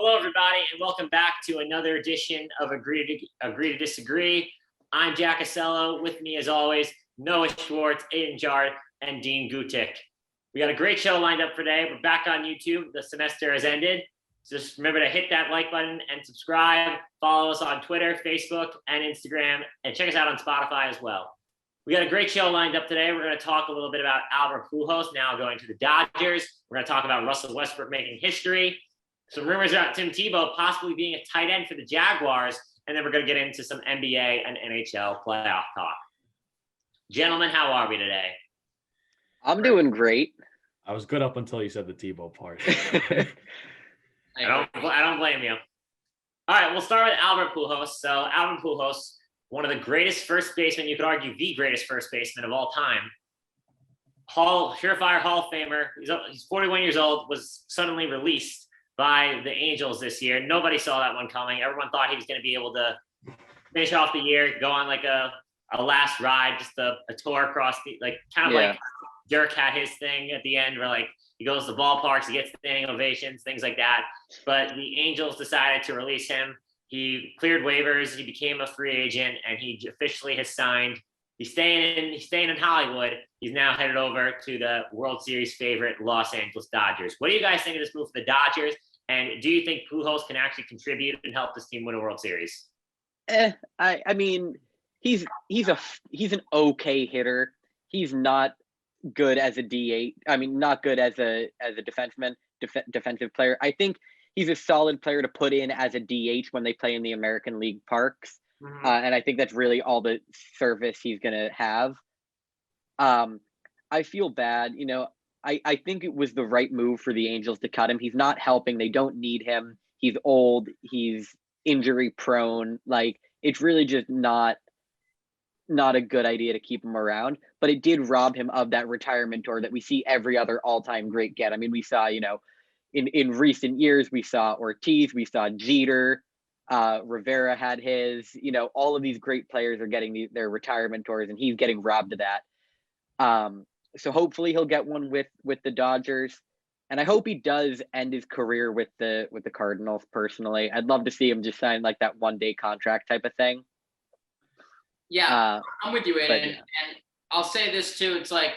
Hello, everybody, and welcome back to another edition of Agree to Disagree. I'm Jack Asello. With me, as always, Noah Schwartz, Aidan and Dean Gutik. We got a great show lined up for today. We're back on YouTube. The semester has ended. So just remember to hit that like button and subscribe. Follow us on Twitter, Facebook, and Instagram, and check us out on Spotify as well. We got a great show lined up today. We're going to talk a little bit about Albert Pujols now going to the Dodgers. We're going to talk about Russell Westbrook making history. Some rumors about Tim Tebow possibly being a tight end for the Jaguars. And then we're going to get into some NBA and NHL playoff talk. Gentlemen, how are we today? I'm doing great. I was good up until you said the Tebow part. I don't blame you. All right, we'll start with Albert Pujols. So Albert Pujols, one of the greatest first basemen, you could argue the greatest first baseman of all time. Surefire Hall of Famer. He's 41 years old, was suddenly released by the Angels this year. Nobody saw that one coming. Everyone thought he was going to be able to finish off the year, go on like a last ride, just a tour across the, like Dirk had his thing at the end where like he goes to ballparks, he gets standing ovations, things like that. But the Angels decided to release him. He cleared waivers, he became a free agent, and he officially has signed. He's staying in Hollywood. He's now headed over to the World Series favorite Los Angeles Dodgers. What do you guys think of this move for the Dodgers? And do you think Pujols can actually contribute and help this team win a World Series? I mean, he's an okay hitter. He's not good as a DH. I mean, not good as a defensive player. I think he's a solid player to put in as a DH when they play in the American League parks. Mm-hmm. And I think that's really all the service he's going to have. I feel bad. You know, I think it was the right move for the Angels to cut him. He's not helping. They don't need him. He's old. He's injury prone. Like, it's really just not a good idea to keep him around. But it did rob him of that retirement tour that we see every other all-time great get. I mean, we saw, you know, in recent years, we saw Ortiz, we saw Jeter, Rivera had his, you know, all of these great players are getting their retirement tours, and he's getting robbed of that. So hopefully he'll get one with the Dodgers, and I hope he does end his career with the Cardinals. Personally, I'd love to see him just sign like that one-day contract type of thing. Yeah, I'm with you, Aiden. And I'll say this too. It's like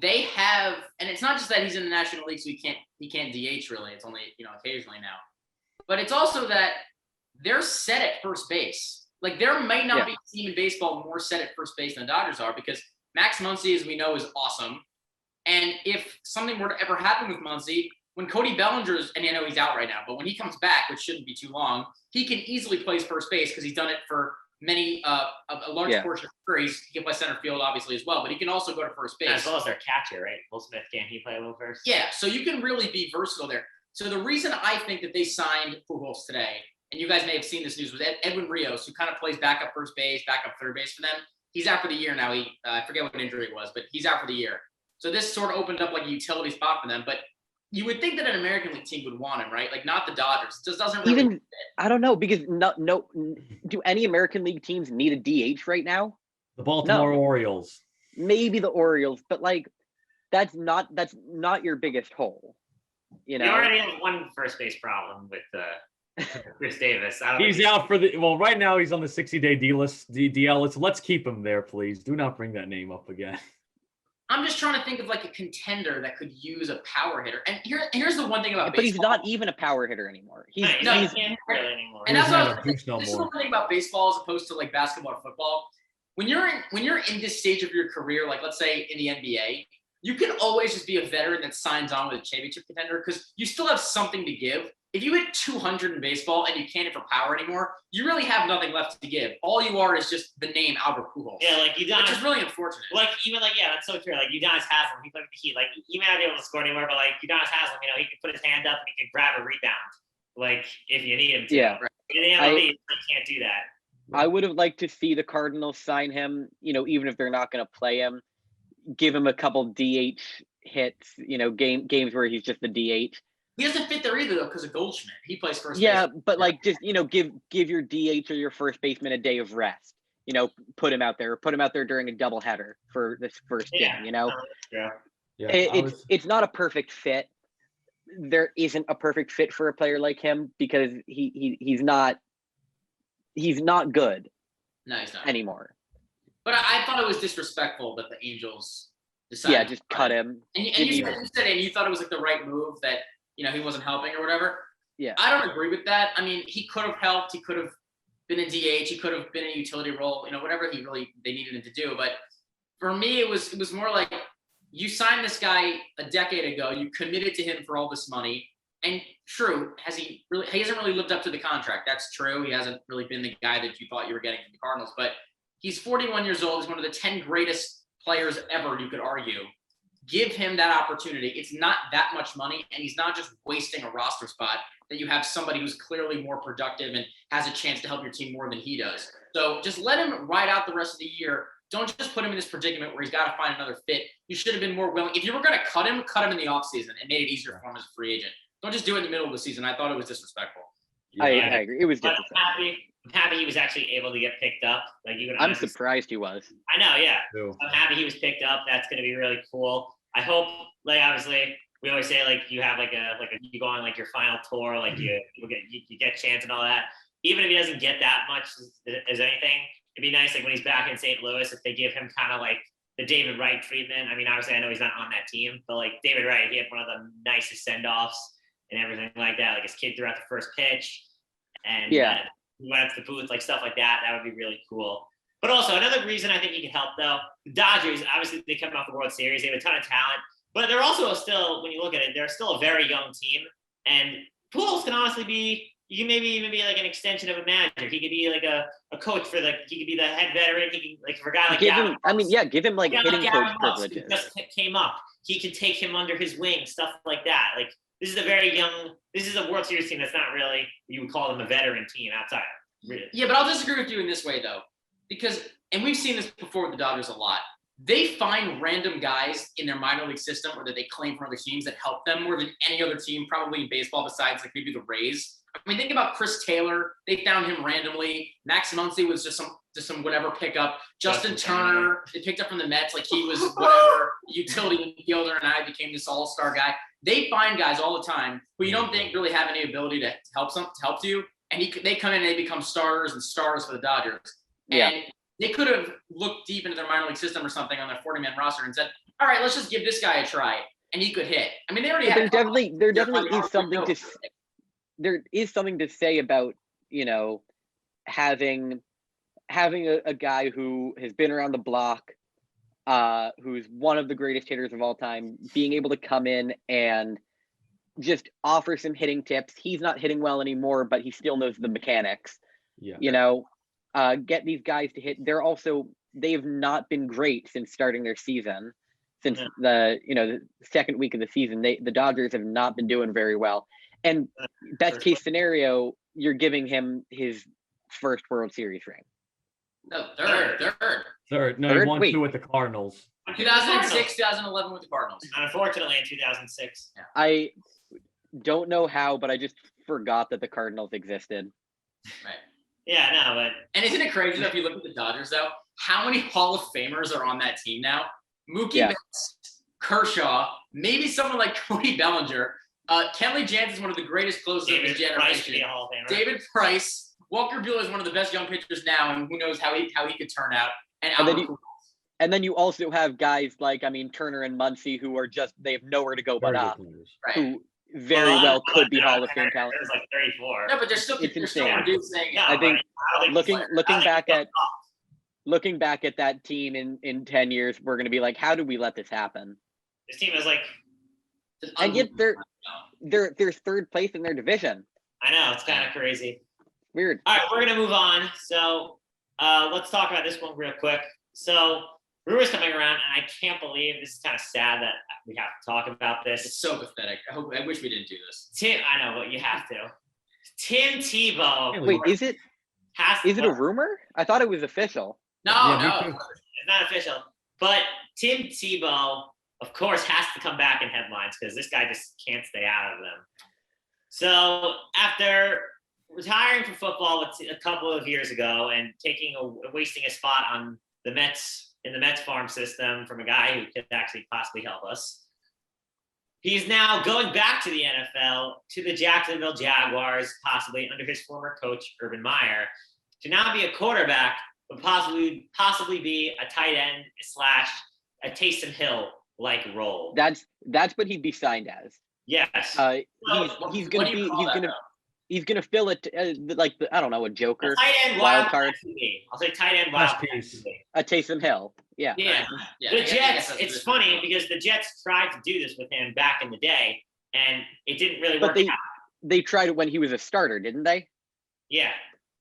they have, and it's not just that he's in the National League, so he can't DH really. It's only, you know, occasionally now. But it's also that they're set at first base. Like, there might not be a team in baseball more set at first base than the Dodgers are, because Max Muncy, as we know, is awesome. And if something were to ever happen with Muncy, when Cody Bellinger's, and I know he's out right now, but when he comes back, which shouldn't be too long, he can easily play first base because he's done it for many, a large portion of his career. He can play center field, obviously, as well, but he can also go to first base. As well as their catcher, right? Will Smith, can't he play a little first? Yeah, so you can really be versatile there. So the reason I think that they signed Pujols today, and you guys may have seen this news, was Edwin Rios, who kind of plays backup first base, backup third base for them. He's out for the year now. I forget what injury it was, but he's out for the year. So this sort of opened up like a utility spot for them. But you would think that an American League team would want him, right? Like, not the Dodgers. It just doesn't really fit. I don't know, because no. Do any American League teams need a DH right now? The Baltimore Orioles. Maybe the Orioles, but like that's not your biggest hole. You know, you already have one first base problem with Chris Davis. He's out for right now he's on the 60-day DL. Let's keep him there, please. Do not bring that name up again. I'm just trying to think of like a contender that could use a power hitter. And here's the one thing about baseball. But he's not even a power hitter anymore. He's not anymore. And that's what this is the one thing about baseball as opposed to like basketball or football. When you're in this stage of your career, like let's say in the NBA, you can always just be a veteran that signs on with a championship contender because you still have something to give. If you hit 200 in baseball and you can't hit for power anymore, you really have nothing left to give. All you are is just the name Albert Pujols. Yeah, like Udonis, which is really unfortunate. Like even like that's so true. Like Udonis Haslem, he played with the Heat. Like he may not be able to score anymore, but like Udonis Haslem, you know, he can put his hand up and he can grab a rebound. Like if you need him to. Yeah. Right? In the MLB, you can't do that. I would have liked to see the Cardinals sign him. You know, even if they're not going to play him, give him a couple DH hits. You know, games where he's just the DH. He doesn't fit there either, though, because of Goldschmidt. He plays first base. Yeah, but like just, you know, give your DH or your first baseman a day of rest. You know, put him out there during a doubleheader for this first game. You know, yeah. It's not a perfect fit. there isn't a perfect fit for a player like him because he's not good No, he's not anymore. But I thought it was disrespectful that the Angels decided. Yeah, just cut him. And you said you thought it was like the right move that he wasn't helping or whatever. Yeah, I don't agree with that. I mean, he could have helped. He could have been a DH. He could have been a utility role. Whatever they needed him to do. But for me, it was more like you signed this guy a decade ago. You committed to him for all this money. And true, he hasn't really lived up to the contract. That's true. He hasn't really been the guy that you thought you were getting from the Cardinals. But he's 41 years old. He's one of the 10 greatest players ever, you could argue. Give him that opportunity. It's not that much money, and he's not just wasting a roster spot that you have somebody who's clearly more productive and has a chance to help your team more than he does. So just let him ride out the rest of the year. Don't just put him in this predicament where he's got to find another fit. You should have been more willing. If you were going to cut him in the offseason and made it easier for him as a free agent. Don't just do it in the middle of the season. I thought it was disrespectful. I agree. It was disrespectful. I'm happy he was actually able to get picked up. I'm surprised he was. I know, yeah. Ew. I'm happy he was picked up. That's going to be really cool. I hope, obviously, we always say you have you go on your final tour, you get chance and all that. Even if he doesn't get that much as anything, it'd be nice when he's back in St. Louis if they give him kind of the David Wright treatment. I mean, obviously, I know he's not on that team, but David Wright, he had one of the nicest send-offs and everything like that. His kid threw out the first pitch, and he went up to the booth, stuff like that. That would be really cool. But also another reason I think he could help, though, the Dodgers, obviously they come off the World Series, they have a ton of talent, but they're also still, when you look at it, they're still a very young team. And Pujols can honestly be, you can maybe even be an extension of a manager. He could be a coach for he could be the head veteran. He can for a guy like Gavin. Give him hitting coach privileges. Just came up. He can take him under his wing, stuff like that. This is a very young. This is a World Series team that's not really, you would call them a veteran team outside. Really. Yeah, but I'll disagree with you in this way though, because we've seen this before with the Dodgers a lot. They find random guys in their minor league system or that they claim from other teams that help them more than any other team probably in baseball besides maybe the Rays. I mean, think about Chris Taylor. They found him randomly. Max Muncy was just some whatever pickup. Justin Turner, they picked up from the Mets he was whatever utility infielder, and I became this all-star guy. They find guys all the time who you don't think really have any ability to help you, and they come in and they become starters for the Dodgers. Yeah. And they could have looked deep into their minor league system or something on their 40-man roster and said, all right, let's just give this guy a try, and he could hit. I mean, they already had there definitely is something to there is something to say about having a guy who has been around the block, who's one of the greatest hitters of all time, being able to come in and just offer some hitting tips. He's not hitting well anymore, but he still knows the mechanics. Yeah. Get these guys to hit. They have not been great since starting their season. Since the second week of the season, the Dodgers have not been doing very well. And best case scenario, you're giving him his first World Series ring. No, third. No, he won 2 with the Cardinals. 2006, 2011 with the Cardinals. Unfortunately, in 2006. Yeah. I don't know how, but I just forgot that the Cardinals existed. Right. Yeah, no, but... And isn't it crazy that if you look at the Dodgers, though, how many Hall of Famers are on that team now? Mookie Betts, Kershaw, maybe someone like Cody Bellinger. Kenley Jansen's one of the greatest closers of his generation. David Price. Walker Buehler is one of the best young pitchers now, and who knows how he could turn out. And then you also have guys Turner and Muncy, who are they have nowhere to go but up. Right. Who very well could be Hall of Fame talent. There's 34. No, but they're still saying I think looking back at that team in 10 years, we're going to be like, how did we let this happen? This team is and yet they're third place in their division. I know, it's kind of crazy. Weird. All right, we're going to move on. So let's talk about this one real quick. So rumors coming around, and I can't believe this is kind of sad that we have to talk about this. It's so pathetic. I wish we didn't do this. I know, but you have to. Tim Tebow. Wait, is it a rumor? I thought it was official. No. It's not official. But Tim Tebow, of course, has to come back in headlines because this guy just can't stay out of them. So after retiring from football a couple of years ago and wasting a spot on the Mets in the Mets farm system from a guy who could actually possibly help us, He's now going back to the NFL, to the Jacksonville Jaguars, possibly under his former coach, Urban Meyer, to now be a quarterback, but possibly be a tight end / a Taysom Hill-like role. That's what he'd be signed as. Yes. He's gonna fill it like I don't know, a Joker, a tight end wild card. I'll say tight end wild card. A Taysom Hill. Yeah. The Jets. It's funny because the Jets tried to do this with him back in the day, and it didn't really work out. They tried it when he was a starter, didn't they? Yeah.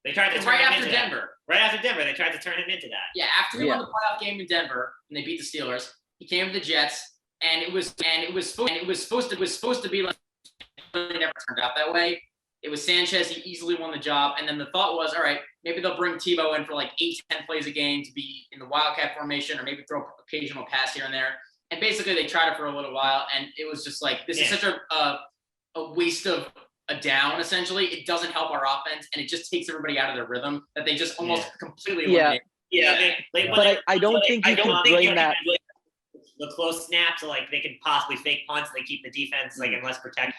They tried to turn him into Denver. Right after Denver, they tried to turn him into that. Yeah, after he won the playoff game in Denver and they beat the Steelers, he came to the Jets, and it was supposed to be like it never turned out that way. It was Sanchez. He easily won the job. And then the thought was, all right, maybe they'll bring Tebow in for like 8-10 plays a game to be in the Wildcat formation, or maybe throw an occasional pass here and there. And basically they tried it for a little while, and it was just like, this is such a waste of a down, essentially. It doesn't help our offense, and it just takes everybody out of their rhythm that they just almost completely eliminate. But I don't think you can blame that. The close snaps, so like they can possibly fake punts, they keep the defense like in less protection,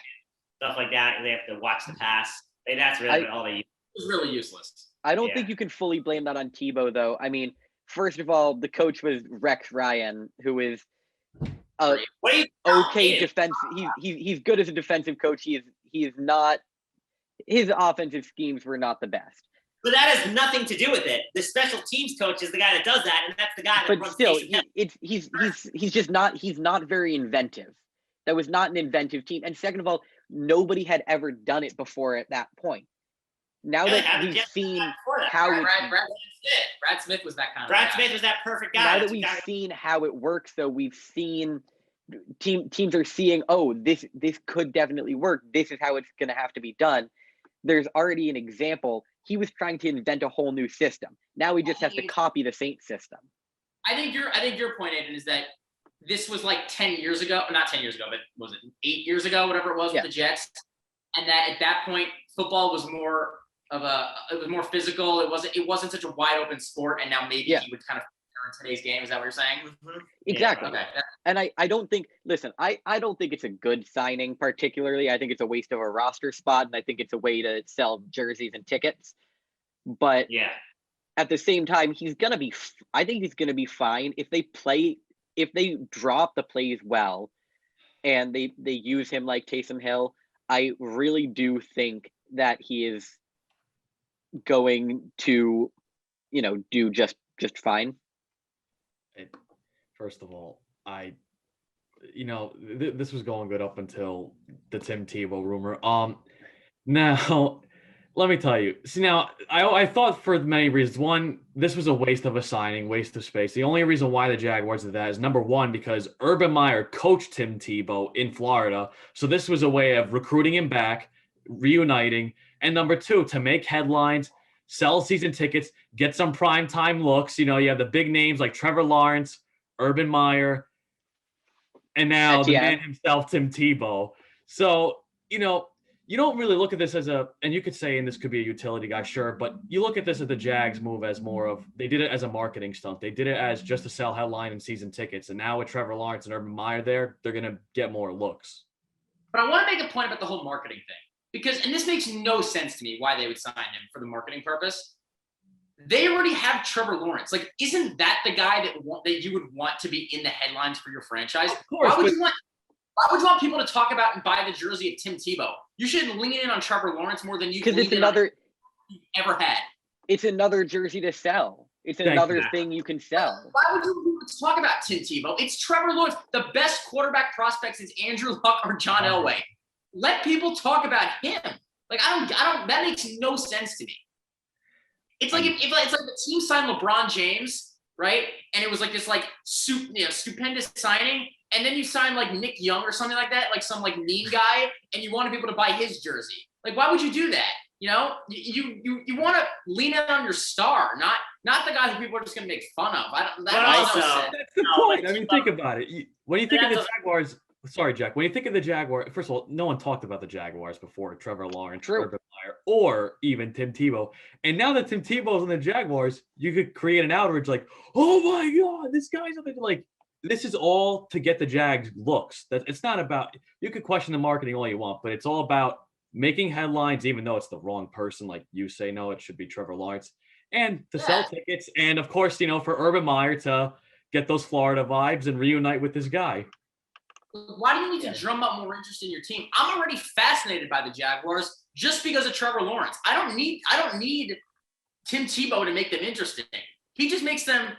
stuff like that, and they have to watch the pass. That's really all they use. It was really useless. I don't think you can fully blame that on Tebow, though. I mean, first of all, the coach was Rex Ryan, who is okay defense. He's good as a defensive coach. He is not. His offensive schemes were not the best. But that has nothing to do with it. The special teams coach is the guy that does that, and that's the guy that runs. But still, he's just not. He's not very inventive. That was not an inventive team. And second of all, nobody had ever done it before at that point. Now that we've seen how Brad Smith was that kind of Brad guy. Smith was that perfect guy. Now that we've seen how it works, though, we've seen teams are seeing, oh, this could definitely work. This is how it's going to have to be done. There's already an example. He was trying to invent a whole new system. Now he just has to copy the Saints system. I think your point, Aidan, is that this was like 10 years ago, or not 10 years ago, but was it 8 years ago, whatever it was with the Jets, and that at that point football was more physical. It wasn't such a wide open sport, and now maybe he would kind of in today's game. Is that what you're saying? Mm-hmm. Exactly. Okay. And I don't think. Listen, I don't think it's a good signing particularly. I think it's a waste of a roster spot, and I think it's a way to sell jerseys and tickets. But at the same time, I think he's gonna be fine if they drop the plays well, and they use him like Taysom Hill. I really do think that he is going to, do just fine. First of all, this was going good up until the Tim Tebow rumor. Now, let me tell you. See, now, I thought for many reasons. One, this was a waste of a signing, waste of space. The only reason why the Jaguars did that is, number one, because Urban Meyer coached Tim Tebow in Florida. So this was a way of recruiting him back, reuniting. And number two, to make headlines, sell season tickets, get some primetime looks. You have the big names like Trevor Lawrence, Urban Meyer, and now the man himself, Tim Tebow. So, you don't really look at this as and you could say, and this could be a utility guy, sure, but you look at this as the Jags move as more of, they did it as a marketing stunt. They did it as just to sell headline and season tickets. And now with Trevor Lawrence and Urban Meyer there, they're going to get more looks. But I want to make a point about the whole marketing thing. Because, and this makes no sense to me why they would sign him for the marketing purpose. They already have Trevor Lawrence. Like, isn't that the guy that you would want to be in the headlines for your franchise? Of course. Why would you want people to talk about and buy the jersey of Tim Tebow? You should lean in on Trevor Lawrence more than you because it's another ever had. It's another jersey to sell. It's another thing you can sell. Why would you talk about Tim Tebow? It's Trevor Lawrence, the best quarterback prospects is Andrew Luck or John Elway. Let people talk about him. Like, I don't. That makes no sense to me. It's like if the team signed LeBron James, right? And it was like this stupendous signing, and then you sign like Nick Young or something like that, like some like mean guy, and you wanted people to buy his jersey. Like, why would you do that? You want to lean in on your star, not the guy who people are just going to make fun of. That's the point. I mean, think about it. When you think of the Jaguars. Sorry, Jack. When you think of the Jaguars, first of all, no one talked about the Jaguars before Trevor Lawrence, Urban Meyer, or even Tim Tebow. And now that Tim Tebow's on the Jaguars, you could create an outrage like, oh my God, this guy's something like this is all to get the Jags looks. That it's not about. You could question the marketing all you want, but it's all about making headlines, even though it's the wrong person. Like you say, no, it should be Trevor Lawrence, and to sell tickets, and of course, for Urban Meyer to get those Florida vibes and reunite with this guy. Why do you need to drum up more interest in your team? I'm already fascinated by the Jaguars just because of Trevor Lawrence. I don't need Tim Tebow to make them interesting. He just makes them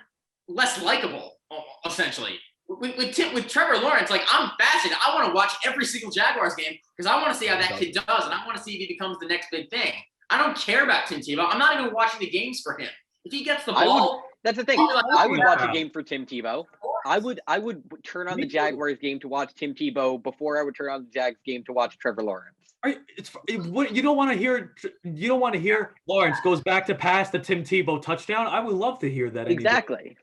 less likable, essentially. With Trevor Lawrence, like, I'm fascinated. I want to watch every single Jaguars game because I want to see how that kid does, and I want to see if he becomes the next big thing. I don't care about Tim Tebow. I'm not even watching the games for him. If he gets the ball, that's the thing. I would watch a game for Tim Tebow. I would turn on the Jaguars game to watch Tim Tebow before I would turn on the Jags game to watch Trevor Lawrence. You don't want to hear. You don't want to hear Lawrence goes back to pass the Tim Tebow touchdown. I would love to hear that. Exactly.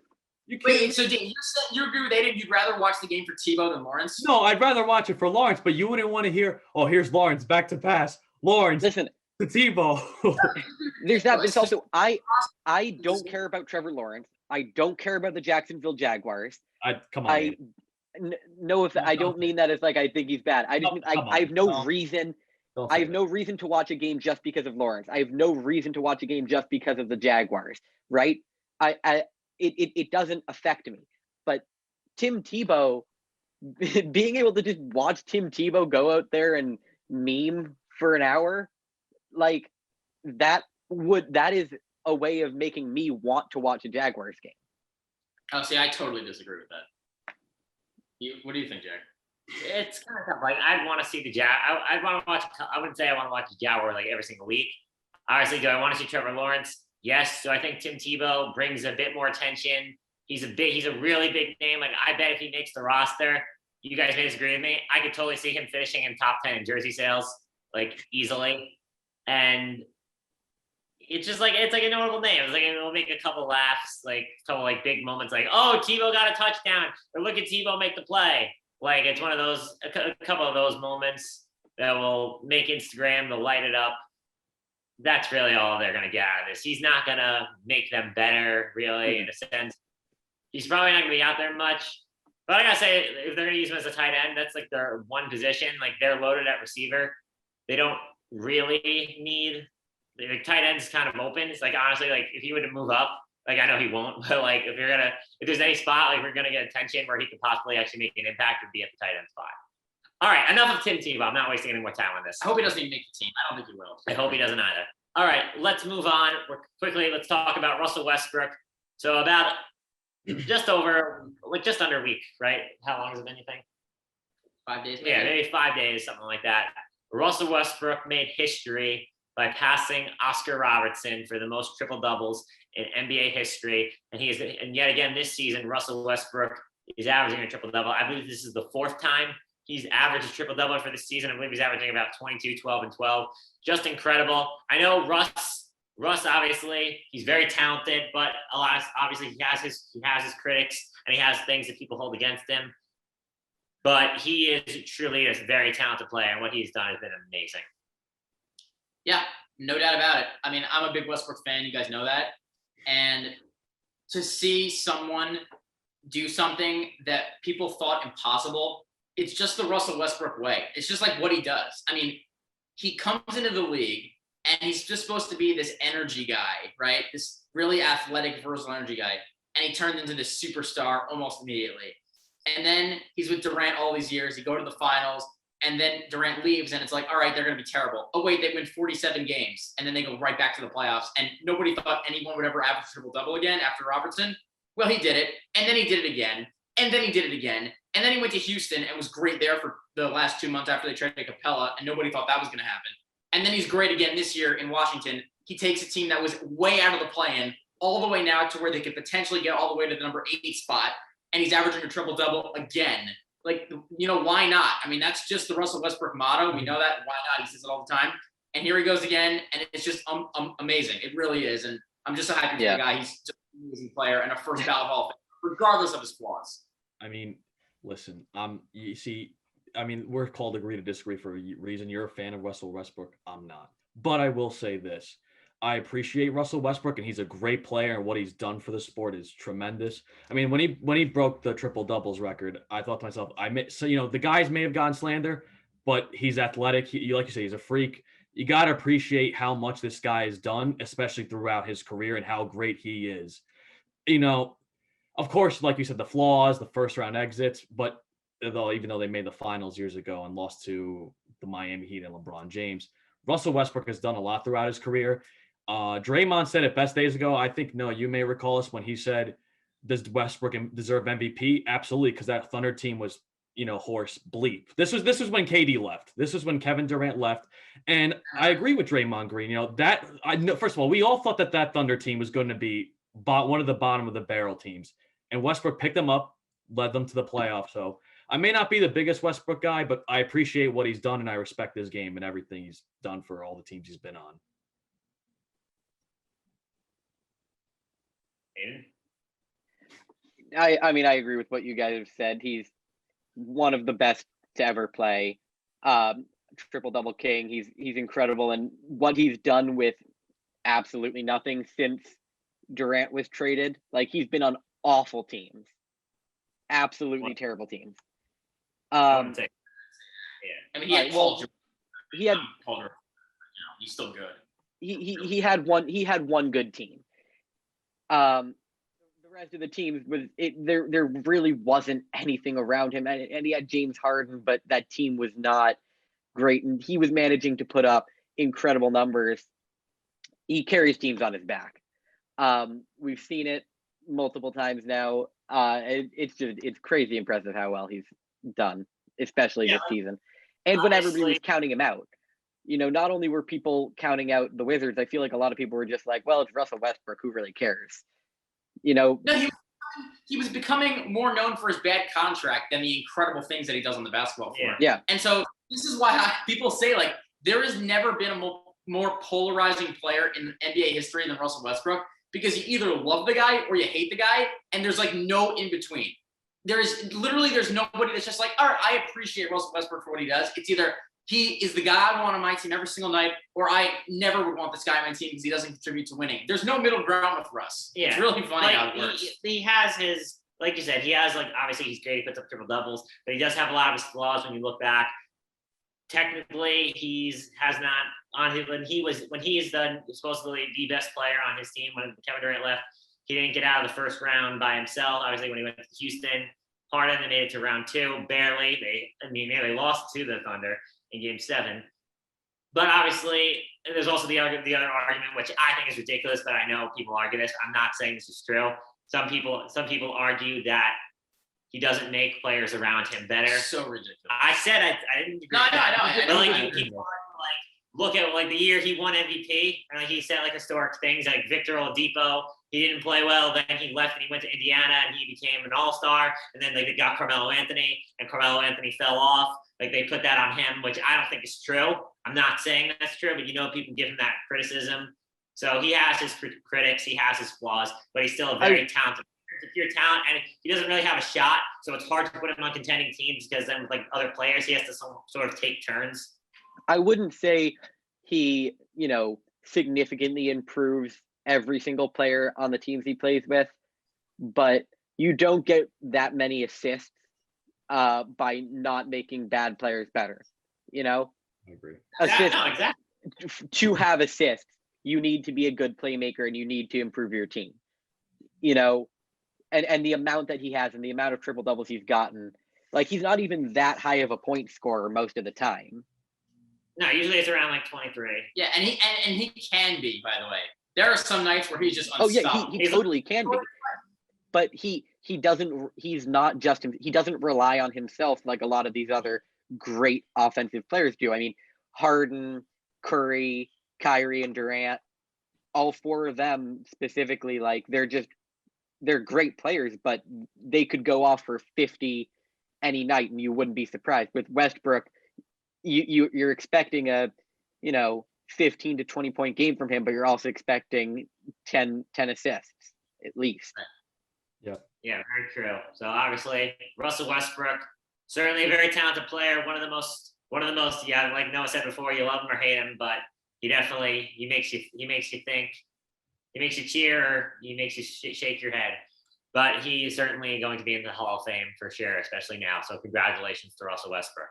Wait, so Dean, you agree with Aidan? You'd rather watch the game for Tebow than Lawrence? No, I'd rather watch it for Lawrence, but you wouldn't want to hear, oh, here's Lawrence back to pass. Lawrence, listen, to Tebow. There's that. But it's also I don't care about Trevor Lawrence. I don't care about the Jacksonville Jaguars. Come on. No, if I don't mean that as like I think he's bad. I just I have no reason. I have no reason to watch a game just because of Lawrence. I have no reason to watch a game just because of the Jaguars. Right? It doesn't affect me. But Tim Tebow, being able to just watch Tim Tebow go out there and meme for an hour, like that is a way of making me want to watch a Jaguars game. Oh, see, I totally disagree with that. What do you think, Jack? It's kind of tough. Like, I'd want to see the I'd want to watch. I wouldn't say I want to watch the Jaguar like every single week. Obviously, do I want to see Trevor Lawrence? Yes. So I think Tim Tebow brings a bit more attention. He's a really big name. Like, I bet if he makes the roster, you guys may disagree with me, I could totally see him finishing in top 10 in jersey sales, like, easily. And it's just like, it's like a notable name. It's like, it'll make a couple laughs, like a couple like big moments, like, oh, Tebow got a touchdown, or look at Tebow make the play. Like, it's one of those, a couple of those moments that will make Instagram, they'll light it up. That's really all they're going to get out of this. He's not going to make them better, really, in a sense. He's probably not going to be out there much. But I got to say, if they're going to use him as a tight end, that's like their one position. Like, they're loaded at receiver. They don't really need – the tight end's kind of open. It's like, honestly, like, if he were to move up, like, I know he won't, but like, if there's any spot, like, we're going to get attention where he could possibly actually make an impact, would be at the tight end spot. All right, enough of Tim Tebow. I'm not wasting any more time on this. I hope he doesn't even make the team. I don't think he will. I hope he doesn't either. All right, let's move on. Let's talk about Russell Westbrook. So about just under a week, right? How long has it been, you think? 5 days? Maybe? Yeah, maybe 5 days, something like that. Russell Westbrook made history by passing Oscar Robertson for the most triple doubles in NBA history. And yet again this season, Russell Westbrook is averaging a triple double. I believe this is the fourth time he's averaged a triple double for the season. I believe he's averaging about 22, 12, and 12. Just incredible. I know Russ obviously, he's very talented, but obviously he has his critics and he has things that people hold against him. But he is truly a very talented player, and what he's done has been amazing. Yeah, no doubt about it. I mean, I'm a big Westbrook fan. You guys know that. And to see someone do something that people thought impossible, it's just the Russell Westbrook way. It's just like what he does. I mean, he comes into the league and he's just supposed to be this energy guy, right? This really athletic, versatile energy guy. And he turns into this superstar almost immediately. And then he's with Durant all these years. He go to the finals. And then Durant leaves, and it's like, all right, they're going to be terrible. Oh, wait, they win 47 games, and then they go right back to the playoffs. And nobody thought anyone would ever average triple-double again after Robertson. Well, he did it, and then he did it again, and then he did it again. And then he went to Houston and was great there for the last 2 months after they traded Capella, and nobody thought that was going to happen. And then he's great again this year in Washington. He takes a team that was way out of the play-in all the way now to where they could potentially get all the way to the number 8 spot, and he's averaging a triple-double again. Like, why not? I mean, that's just the Russell Westbrook motto. We know that. Why not? He says it all the time. And here he goes again, and it's just amazing. It really is. And I'm just so happy for the guy. He's just an amazing player and a first ballot Hall of Fame, regardless of his flaws. I mean, listen, you see, I mean, we're called agree to disagree for a reason. You're a fan of Russell Westbrook. I'm not. But I will say this. I appreciate Russell Westbrook, and he's a great player, and what he's done for the sport is tremendous. I mean, when he broke the triple doubles record, I thought to myself, the guys may have gotten slander, but he's athletic. Like you say, he's a freak. You got to appreciate how much this guy has done, especially throughout his career, and how great he is. Of course, like you said, the flaws, the first round exits, but even though they made the finals years ago and lost to the Miami Heat and LeBron James, Russell Westbrook has done a lot throughout his career. Draymond said it best days ago. I think, no, you may recall this when he said, does Westbrook deserve MVP? Absolutely, because that Thunder team was, horse bleep. This was when KD left. This was when Kevin Durant left. And I agree with Draymond Green. First of all, we all thought that Thunder team was going to be one of the bottom of the barrel teams. And Westbrook picked them up, led them to the playoffs. So I may not be the biggest Westbrook guy, but I appreciate what he's done, and I respect his game and everything he's done for all the teams he's been on. I mean, I agree with what you guys have said. He's one of the best to ever play. Triple-double king. He's incredible. And what he's done with absolutely nothing since Durant was traded, like, he's been on awful teams. Absolutely terrible teams. I mean, he had he had he's still good. He had one good team. The rest of the teams there really wasn't anything around him, and he had James Harden, but that team was not great, and he was managing to put up incredible numbers. He carries teams on his back. We've seen it multiple times now. It's crazy impressive how well he's done, especially this season. And when everybody was counting him out, not only were people counting out the Wizards, I feel like a lot of people were just like, well, it's Russell Westbrook, who really cares? No, he was becoming more known for his bad contract than the incredible things that he does on the basketball floor. Yeah. And so this is why people say, like, there has never been a more polarizing player in NBA history than Russell Westbrook, because you either love the guy or you hate the guy, and there's like no in between. There's nobody that's just like, all right, I appreciate Russell Westbrook for what he does. It's either he is the guy I want on my team every single night, or I never would want this guy on my team because he doesn't contribute to winning. There's no middle ground with Russ. Yeah. It's really funny how it works. He has his, like you said, he has, like, obviously he's great, he puts up triple doubles, but he does have a lot of his flaws when you look back. Technically, when he is supposedly the best player on his team, when Kevin Durant left, he didn't get out of the first round by himself. Obviously, when he went to Houston, Harden, they made it to round 2, barely. They lost to the Thunder in Game 7. But obviously, there's also the other argument, which I think is ridiculous, but I know people argue this. I'm not saying this is true. Some people argue that he doesn't make players around him better. So ridiculous. I said I didn't agree. No, look at, like, the year he won MVP, and, like, he said, like, historic things, like Victor Oladipo. He didn't play well. Then he left and he went to Indiana and he became an all-star. And then, like, they got Carmelo Anthony, and Carmelo Anthony fell off. Like, they put that on him, which I don't think is true. I'm not saying that's true, but people give him that criticism. So he has his critics, he has his flaws, but he's still a very talented. If you're talented, and he doesn't really have a shot, so it's hard to put him on contending teams, because then with, like, other players, he has to sort of take turns. I wouldn't say he, significantly improves every single player on the teams he plays with, but you don't get that many assists by not making bad players better. I agree. Exactly. To have assists, you need to be a good playmaker, and you need to improve your team. And the amount that he has and the amount of triple doubles he's gotten, like, he's not even that high of a point scorer most of the time. No, usually it's around like 23. Yeah, and he can be, by the way. There are some nights where he's just unstoppable. He totally can be. But he doesn't rely on himself like a lot of these other great offensive players do. I mean, Harden, Curry, Kyrie, and Durant, all 4 of them specifically, like, they're great players, but they could go off for 50 any night and you wouldn't be surprised. With Westbrook, you're expecting a 15 to 20 point game from him, but you're also expecting 10 assists at least. Yeah, very true. So obviously Russell Westbrook, certainly a very talented player, one of the most, like Noah said before, you love him or hate him, but he makes you think, he makes you cheer, he makes you shake your head. But he is certainly going to be in the Hall of Fame for sure, especially now. So congratulations to Russell Westbrook.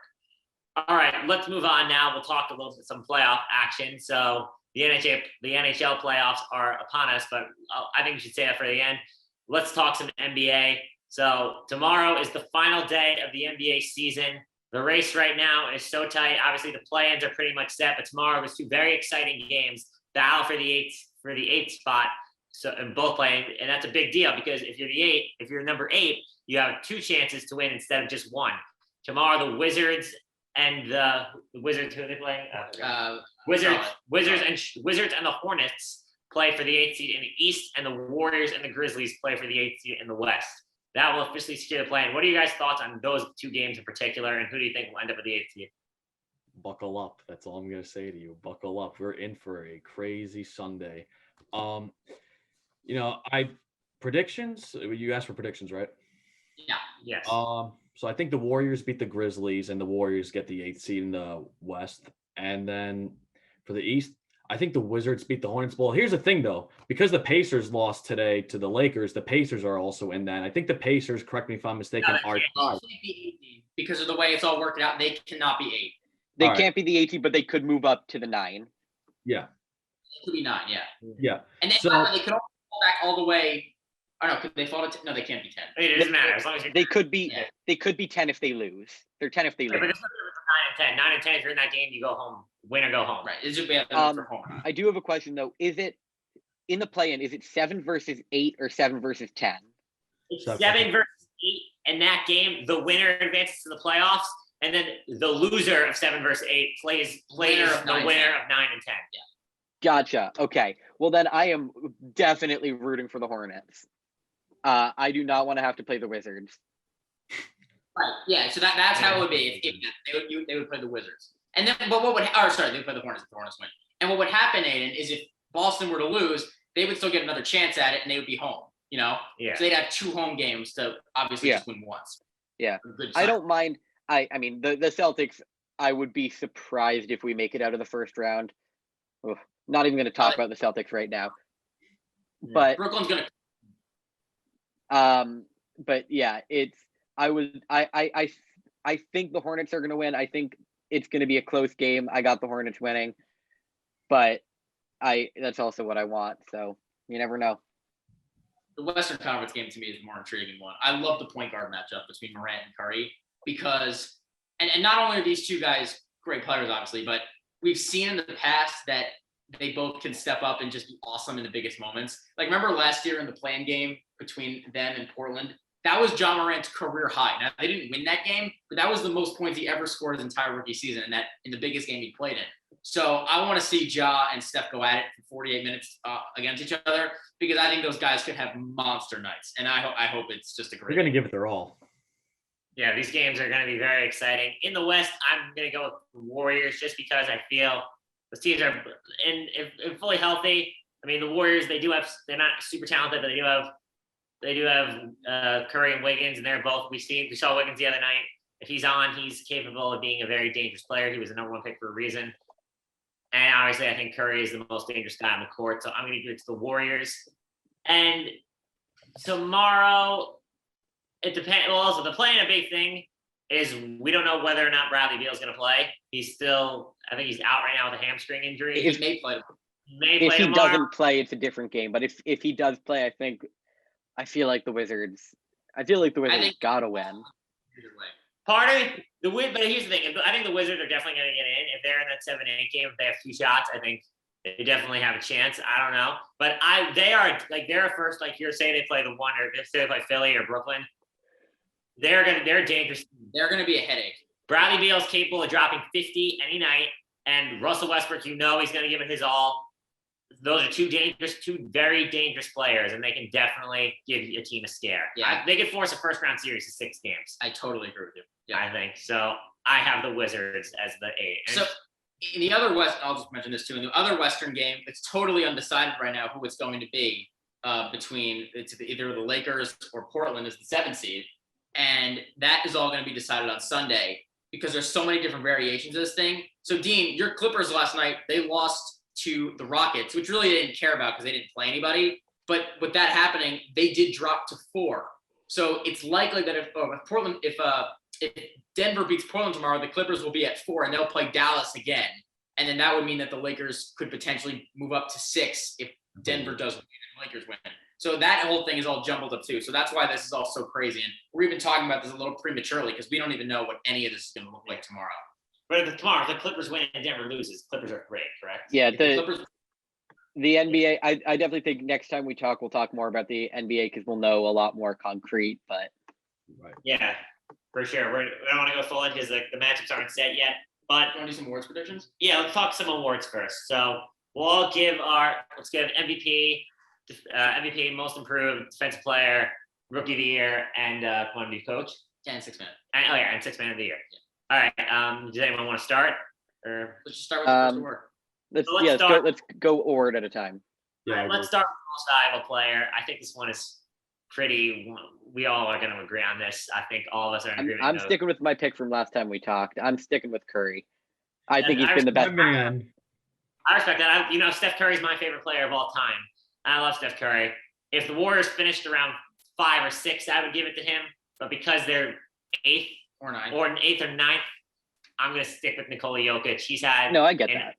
All right, let's move on now. We'll talk a little bit some playoff action. So the NHL playoffs are upon us, but I think we should say that for the end. Let's talk some NBA. So tomorrow is the final day of the NBA season. The race right now is so tight. Obviously, the play-ins are pretty much set, but tomorrow there's two very exciting games. Battle for the eighth spot. So in both playing, and that's a big deal because if you're number 8, you have 2 chances to win instead of just 1. Tomorrow, the Wizards and who are they playing? Wizards and the Hornets play for the 8th seed in the East, and the Warriors and the Grizzlies play for the 8th seed in the West. That will officially secure the play-in. What are you guys' thoughts on those 2 games in particular, and who do you think will end up with the 8th seed? Buckle up. That's all I'm going to say to you. Buckle up. We're in for a crazy Sunday. Predictions. You asked for predictions, right? Yeah. Yes. So I think the Warriors beat the Grizzlies, and the Warriors get the 8th seed in the West. And then for the East, I think the Wizards beat the Hornets. Well, here's the thing, though. Because the Pacers lost today to the Lakers, the Pacers are also in that. I think the Pacers, correct me if I'm mistaken, are tied. Because of the way it's all working out, they cannot be 8. They can't be the 8, but they could move up to the 9. Yeah. It could be 9, yeah. Yeah. And then they could also fall back all the way. Oh no, could they fall to 10? No, they can't be 10. It doesn't matter as long as they could be 10 if they lose. They're 10 if they lose. But it's 9 and 10. 9 and 10. If you're in that game, you go home. Win or go home. Right. It's just for home. I do have a question though. Is it in the play-in? Is it 7 versus 8 or 7 versus 10? It's 7 versus 8. In that game, the winner advances to the playoffs, and then the loser of 7 versus 8 plays the winner of 9 and 10. Yeah. Gotcha. Okay. Well, then I am definitely rooting for the Hornets. I do not want to have to play the Wizards. Right. Yeah. So that's how it would be if they would play the Wizards. And then, but what would? They would play the Hornets if the Hornets win. And what would happen, Aiden, is if Boston were to lose, they would still get another chance at it, and they would be home. Yeah. So they'd have 2 home games to obviously just win once. Yeah. I don't mind. I mean, the Celtics. I would be surprised if we make it out of the first round. Ugh, not even going to talk about the Celtics right now. Yeah. But Brooklyn's gonna. But yeah, I think the Hornets are going to win. I think it's going to be a close game. I got the Hornets winning, but that's also what I want. So you never know. The Western Conference game to me is the more intriguing one. I love the point guard matchup between Morant and Curry because, and not only are these 2 guys great players, obviously, but we've seen in the past that they both can step up and just be awesome in the biggest moments. Like remember last year in the play-in game between them and Portland? That was Ja Morant's career high. Now they didn't win that game, but that was the most points he ever scored his entire rookie season, and that in the biggest game he played in. So I want to see Ja and Steph go at it for 48 minutes against each other because I think those guys could have monster nights, and I hope it's just a great. They're going to give it their all. Yeah, these games are going to be very exciting. In the West, I'm going to go with the Warriors just because I feel the teams are in fully healthy. I mean, the Warriors, they're not super talented, but they do have Curry and Wiggins, and they're both. We saw Wiggins the other night. If he's on, he's capable of being a very dangerous player. He was the number 1 pick for a reason. And obviously, I think Curry is the most dangerous guy on the court. So I'm going to give it to the Warriors. And tomorrow, it depends. Well, also the play-in a big thing is we don't know whether or not Bradley Beal's going to play. I think he's out right now with a hamstring injury. If he tomorrow. Doesn't play, it's a different game. But if he does play, I feel like the Wizards gotta win. Part of it, but here's the thing. I think the Wizards are definitely going to get in. If they're in that 7-8 game, if they have 2 shots, I think they definitely have a chance. I don't know. But they're first, like you're saying, they play the 1 or if they play Philly or Brooklyn. They're dangerous. They're going to be a headache. Bradley Beal is capable of dropping 50 any night. And Russell Westbrook, he's going to give it his all. Those are 2 very dangerous players, and they can definitely give a team a scare. Yeah. They could force a first-round series to 6 games. I totally agree with you. Yeah. I think. So I have the Wizards as the 8. So in the other West, I'll just mention this too. In the other Western game, it's totally undecided right now who it's going to be between either the Lakers or Portland as the 7th seed. And that is all going to be decided on Sunday because there's so many different variations of this thing. So Dean, your Clippers last night, they lost to the Rockets, which really they didn't care about because they didn't play anybody. But with that happening, they did drop to 4. So it's likely that if Denver beats Portland tomorrow, the Clippers will be at 4 and they'll play Dallas again. And then that would mean that the Lakers could potentially move up to 6 if Denver does win and the Lakers win. So that whole thing is all jumbled up too. So that's why this is all so crazy. And we're even talking about this a little prematurely because we don't even know what any of this is going to look like tomorrow. But tomorrow, if the Clippers win and Denver loses, Clippers are great, correct? Yeah, The NBA, I definitely think next time we talk, we'll talk more about the NBA because we'll know a lot more concrete. But yeah, for sure. We don't want to go full in because the matchups aren't set yet. But want to do some awards predictions? Yeah, let's talk some awards first. So we'll all give let's give MVP, Most Improved, Defensive Player, Rookie of the Year, and Quantity Coach. Yeah, and 6 minutes. And 6 Man of the Year. All right. Does anyone want to start? Or let's just start with the first award. Let's go award at a time. Yeah, let's start with Most Valuable Player. I think this one is pretty. We all are going to agree on this. I think all of us are in agreement. I'm sticking with my pick from last time we talked. I'm sticking with Curry. I think he's been the best. Man. I respect that. Steph Curry's my favorite player of all time. I love Steph Curry. If the Warriors finished around 5 or 6, I would give it to him. But because they're 8th or 9th, or 8th or 9th, I'm going to stick with Nikola Jokic. He's had I get that.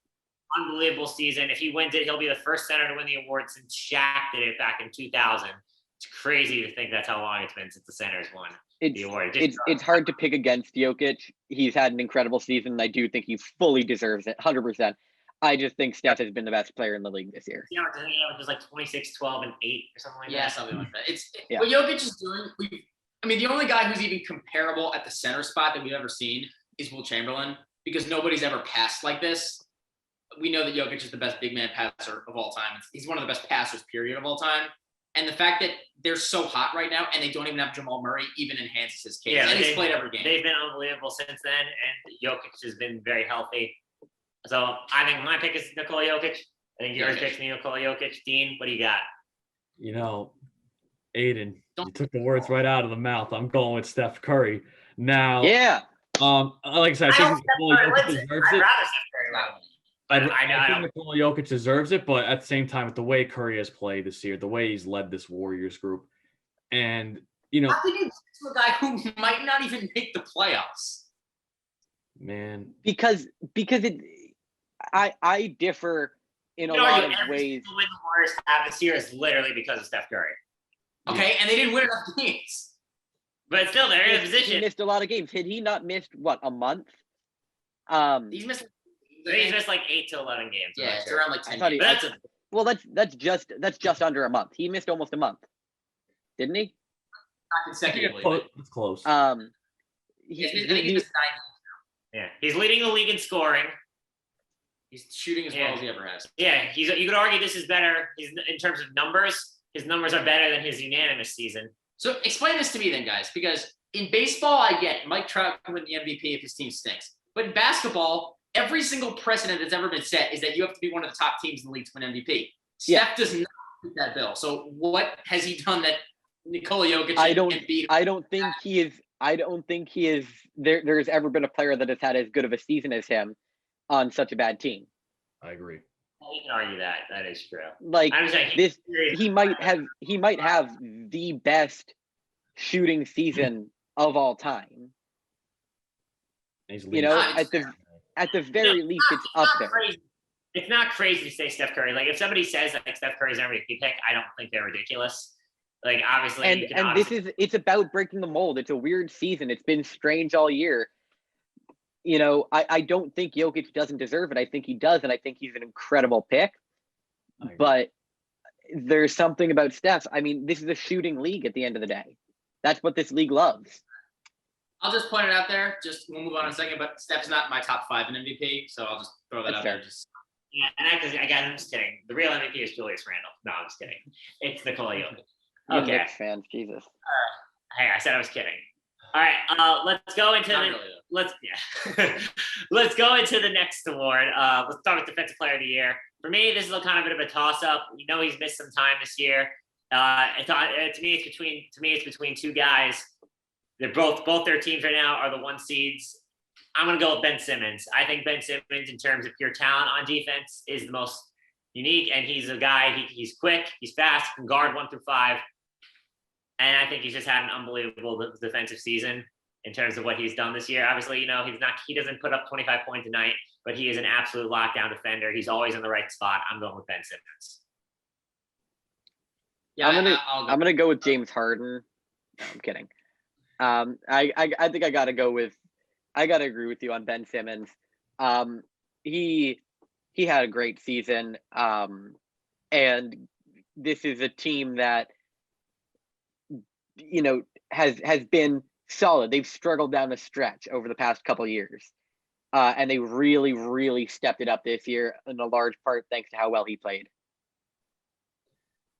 Unbelievable season. If he wins it, he'll be the first center to win the award since Shaq did it back in 2000. It's crazy to think that's how long it's been since the centers won the award. It's hard to pick against Jokic. He's had an incredible season, and I do think he fully deserves it, 100%. I just think Steph has been the best player in the league this year. Yeah, it was like 26, 12, and 8 or something like that. Yeah, something like that. What Jokic is doing, the only guy who's even comparable at the center spot that we've ever seen is Will Chamberlain, because nobody's ever passed like this. We know that Jokic is the best big man passer of all time. He's one of the best passers, period, of all time. And the fact that they're so hot right now and they don't even have Jamal Murray even enhances his case. Yeah, and he's played every game. They've been unbelievable since then, and Jokic has been very healthy. So I think my pick is Nikola Jokic. I think yours pick's Nikola Jokic. Dean, what do you got? Aidan, you took the words right out of the mouth. I'm going with Steph Curry. Now, like I said, I think Nikola Jokic deserves it. I think Nikola Jokic deserves it, but at the same time, with the way Curry has played this year, the way he's led this Warriors group, and how can you give to a guy who might not even make the playoffs? Man, because I differ in a lot of ways. The win the Warriors have this year is literally because of Steph Curry. Okay, and they didn't win enough games. But still, they're in a position. He missed a lot of games. Had he not missed, a month? He's missed like 8 to 11 games. Yeah, it's around like 10 games. That's just under a month. He missed almost a month. Didn't he? Not consecutively. It's close. He's leading the league in scoring. He's shooting as well as he ever has. Yeah, you could argue this is better. In terms of numbers, his numbers are better than his unanimous season. So explain this to me then, guys, because in baseball, I get Mike Trout can win the MVP if his team stinks. But in basketball, every single precedent that's ever been set is that you have to be one of the top teams in the league to win MVP. Steph does not fit that bill. So what has he done that Nikola Jokic can beat? I don't think he is. There's ever been a player that has had as good of a season as him on such a bad team. I agree. You can argue that. That is true. He might have the best shooting season of all time. At the very least, it's up there. Crazy. It's not crazy to say Steph Curry. Like if somebody says like Steph Curry's an MVP pick, I don't think they're ridiculous. Like obviously, it's about breaking the mold. It's a weird season. It's been strange all year. I don't think Jokic doesn't deserve it. I think he does, and I think he's an incredible pick. But there's something about Steph. I mean, this is a shooting league at the end of the day. That's what this league loves. I'll just point it out there. We'll move on in a second, but Steph's not my top 5 in MVP, so I'll just throw that out there. I'm just kidding. The real MVP is Julius Randle. No, I'm just kidding. It's Nikola Jokic. Okay. Knicks fans, Jesus. Hey, I said I was kidding. All right, let's go into let's go into the next award. Let's start with Defensive Player of the Year. For me, this is a kind of a bit of a toss-up. We know he's missed some time this year. To me, it's between two guys. They're both their teams right now are the 1 seeds. I'm going to go with Ben Simmons. I think Ben Simmons, in terms of pure talent on defense, is the most unique. And he's a guy, he's quick, he's fast, can guard 1 through 5. And I think he's just had an unbelievable defensive season in terms of what he's done this year. Obviously, he doesn't put up 25 points a night, but he is an absolute lockdown defender. He's always in the right spot. I'm going with Ben Simmons. Yeah, I'm gonna go with James Harden. No, I'm kidding. I think I gotta agree with you on Ben Simmons. He had a great season. And this is a team that has been solid. They've struggled down the stretch over the past couple of years. And they really, really stepped it up this year in a large part thanks to how well he played.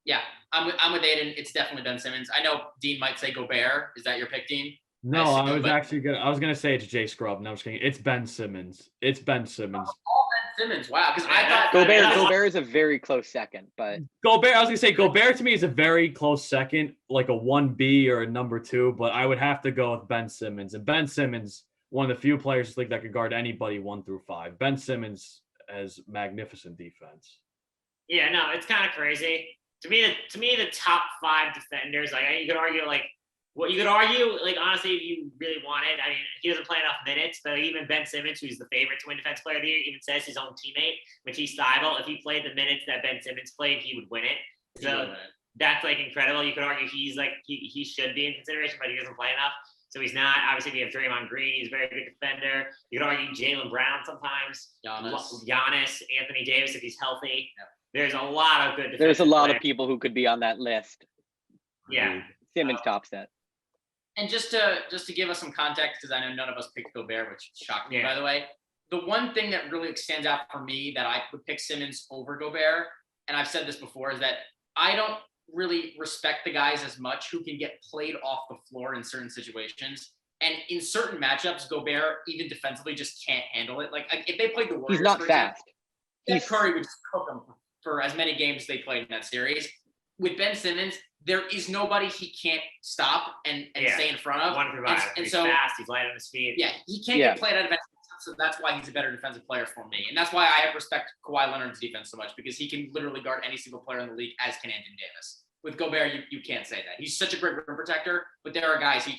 Yeah, I'm with Aidan. It's definitely Ben Simmons. I know Dean might say Gobert. Is that your pick, Dean? No, I was gonna say it's Jay Scrub. No, I'm just kidding. It's Ben Simmons. It's Ben Simmons. All Ben Simmons. Wow, because I thought Gobert is a very close second, but Gobert. I was gonna say Gobert to me is a very close second, like a 1B or a number 2. But I would have to go with Ben Simmons. And Ben Simmons, one of the few players in the league that could guard anybody 1 through 5. Ben Simmons has magnificent defense. Yeah, no, it's kind of crazy. To me, the top 5 defenders, you could argue, honestly, if you really want it. I mean, he doesn't play enough minutes, but even Ben Simmons, who's the favorite to win Defensive Player of the Year, even says his own teammate, Matisse Thybulle, if he played the minutes that Ben Simmons played, he would win it. So that's incredible. You could argue he's he should be in consideration, but he doesn't play enough. So he's not. Obviously, we have Draymond Green. He's a very good defender. You could argue Jaylen Brown sometimes. Giannis, Anthony Davis, if he's healthy. Yep. There's a lot of good defenders. There's a lot of people who could be on that list. Yeah. Simmons tops that. And just to give us some context, because I know none of us picked Gobert, which shocked me, by the way. The one thing that really stands out for me that I would pick Simmons over Gobert, and I've said this before, is that I don't really respect the guys as much who can get played off the floor in certain situations. And in certain matchups, Gobert, even defensively, just can't handle it. Like if they played the Warriors, he's not fast. Steph Curry would just cook them for as many games as they played in that series. With Ben Simmons, there is nobody he can't stop and stay in front of. He's fast. He's light on his feet. Yeah, he can't get played out of it. So that's why he's a better defensive player for me. And that's why I respect Kawhi Leonard's defense so much, because he can literally guard any single player in the league, as can Aidan Davis. With Gobert, you can't say that. He's such a great rim protector, but there are guys he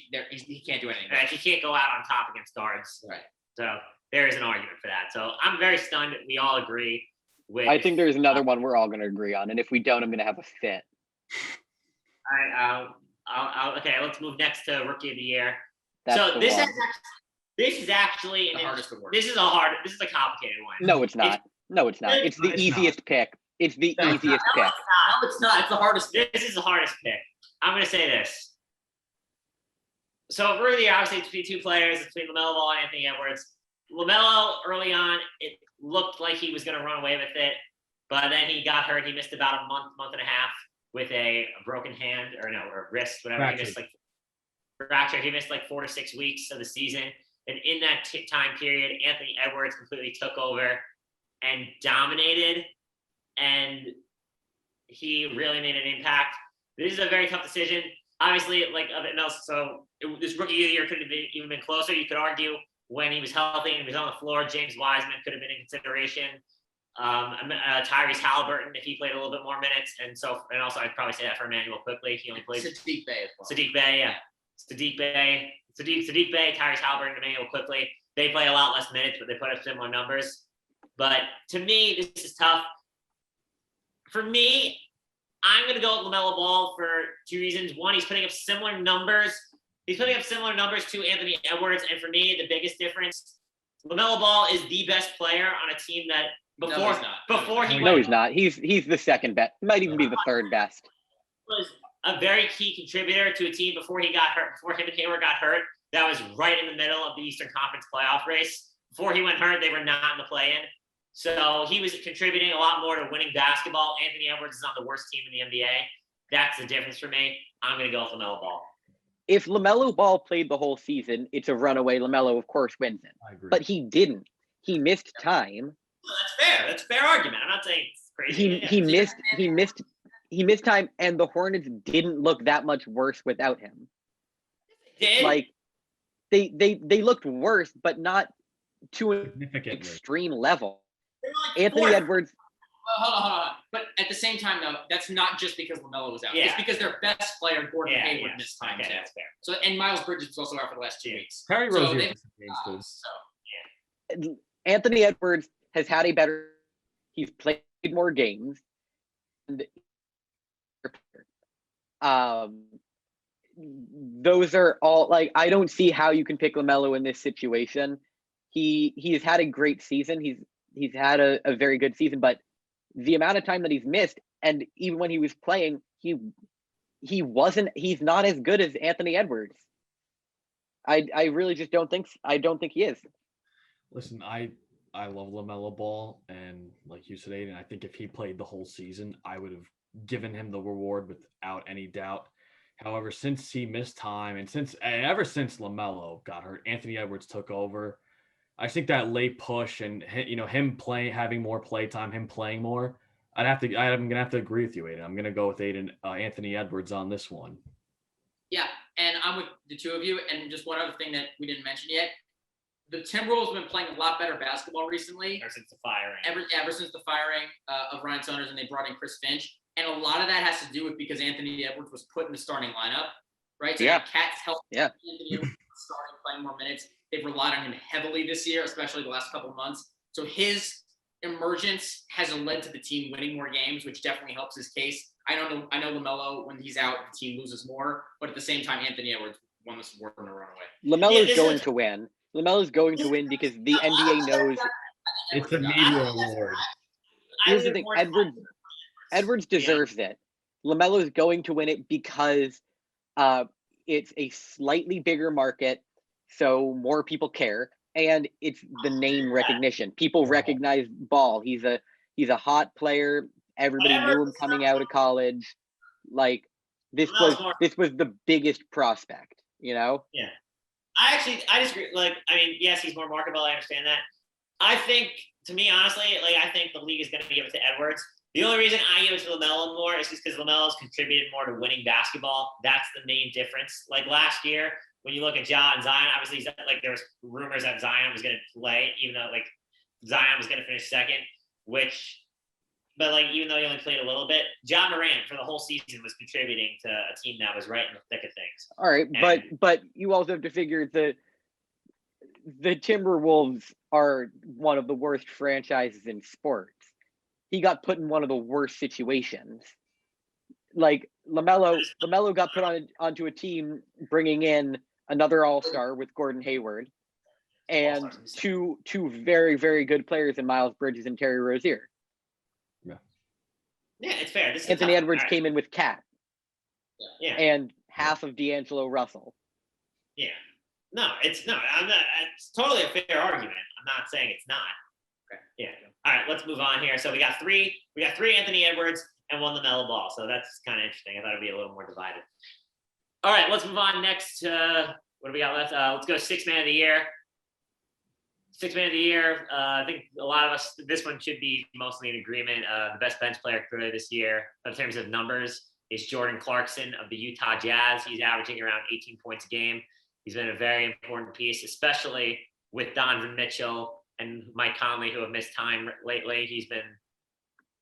can't do anything. He can't go out on top against guards. Right. So there is an argument for that. So I'm very stunned that we all agree with. I think there's another one we're all going to agree on, and if we don't, I'm going to have a fit. All right. Okay, let's move next to Rookie of the Year. This is actually the hardest award. This is a complicated one. No, it's not. It's the easiest pick. It's the easiest pick. No, it's not. It's the hardest pick. This is the hardest pick. I'm going to say this. So Rookie of the Year, obviously, it's between 2 players. It's between LaMelo Ball and Anthony Edwards. LaMelo, early on, it looked like he was going to run away with it, but then he got hurt. He missed about a month and a half with a broken hand or wrist, whatever. He missed fracture. He missed 4 to 6 weeks of the season. And in that time period, Anthony Edwards completely took over and dominated, and he really made an impact. This is a very tough decision. Obviously, this Rookie of the Year could have even been closer. You could argue when he was healthy and he was on the floor, James Wiseman could have been in consideration. Tyrese Halliburton, if he played a little bit more minutes, and also I'd probably say that for Emmanuel quickly. He only played Sadiq Bey as well. Sadiq Bey, yeah. Sadiq Bey, Tyrese Halliburton, Emmanuel quickly. They play a lot less minutes, but they put up similar numbers. But to me, this is tough. For me, I'm going to go with LaMelo Ball for 2 reasons. One, he's putting up similar numbers. He's putting up similar numbers to Anthony Edwards. And for me, the biggest difference, LaMelo Ball is the best player on a team that he's not. He's the second best. He might even be the third best. Was a very key contributor to a team before he got hurt, before him and Hayward got hurt. That was right in the middle of the Eastern Conference playoff race. Before he went hurt, they were not in the play-in. So he was contributing a lot more to winning basketball. Anthony Edwards is on the worst team in the NBA. That's the difference for me. I'm going to go with LaMelo Ball. If LaMelo Ball played the whole season, it's a runaway. LaMelo, of course, wins it. I agree. But he didn't. He missed time. Well, that's fair. That's a fair argument. I'm not saying it's crazy. He missed time, and the Hornets didn't look that much worse without him. They did? They looked worse, but not to an significantly. extreme level. Like Anthony Edwards. Hold on. But at the same time, though, that's not just because LaMelo was out. Yeah. It's because their best player, Gordon Hayward, missed time too. That's fair. So, and Miles Bridges was also out for the last 2 weeks. Terry So Rozier they've- missed some games too. So Anthony Edwards has had a better. He's played more games. And, those are all like I don't see how you can pick LaMelo in this situation. He has had a great season. He's had a very good season, but the amount of time that he's missed, and even when he was playing, he's not as good as Anthony Edwards. I really just don't think he is. Listen, I love LaMelo Ball, and like you said, Aiden, I think if he played the whole season, I would have given him the reward without any doubt. However, since he missed time, and ever since LaMelo got hurt, Anthony Edwards took over. I think that late push and him having more play time, him playing more. I'm gonna have to agree with you, Aiden. I'm gonna go with Anthony Edwards on this one. yeah, and I'm with the two of you. And just one other thing that we didn't mention yet: the Timberwolves have been playing a lot better basketball recently. Ever since the firing. Ever since the firing of Ryan Saunders, and they brought in Chris Finch. And a lot of that has to do with because Anthony Edwards was put in the starting lineup, right? So Yeah. Cat's helped Yeah. Anthony Edwards starting, playing more minutes. They've relied on him heavily this year, especially the last couple of months. So his emergence has led to the team winning more games, which definitely helps his case. I know LaMelo, when he's out, the team loses more. But at the same time, Anthony Edwards won this award in a runaway. LaMelo's going to win. LaMelo's going to win because the NBA knows. It's a media award. Here's the thing: Edwards deserves it. LaMelo's going to win it because it's a slightly bigger market, so more people care, and it's the name recognition. People recognize Ball. He's a hot player. Everybody knew him coming out of college. Like this was the biggest prospect, Yeah. I disagree. Yes, he's more marketable. I understand that. I think, to me, honestly, I think the league is going to give it to Edwards. The only reason I give it to LaMelo more is just because LaMelo's contributed more to winning basketball. That's the main difference. Like last year, when you look at Ja and Zion, obviously, there was rumors that Zion was going to play, even though Zion was going to finish second. But even though he only played a little bit, Ja Morant for the whole season was contributing to a team that was right in the thick of things. All right, but you also have to figure the Timberwolves are one of the worst franchises in sports. He got put in one of the worst situations. Like LaMelo got put onto a team bringing in another All-Star with Gordon Hayward and two very, very good players in Miles Bridges and Terry Rozier. Yeah, it's fair. Anthony Edwards came in with Cat. Yeah. And half of D'Angelo Russell. Yeah. No, it's not. It's totally a fair argument. I'm not saying it's not. Okay. Yeah. All right, let's move on here. So we got three Anthony Edwards and one LaMelo Ball. So that's kind of interesting. I thought it'd be a little more divided. All right, let's move on next. What do we got left? Let's go 6 man of the year. 6 man of the year. I think a lot of us, this one should be mostly in agreement. The best bench player for this year, in terms of numbers, is Jordan Clarkson of the Utah Jazz. He's averaging around 18 points a game. He's been a very important piece, especially with Donovan Mitchell and Mike Conley, who have missed time lately. He's been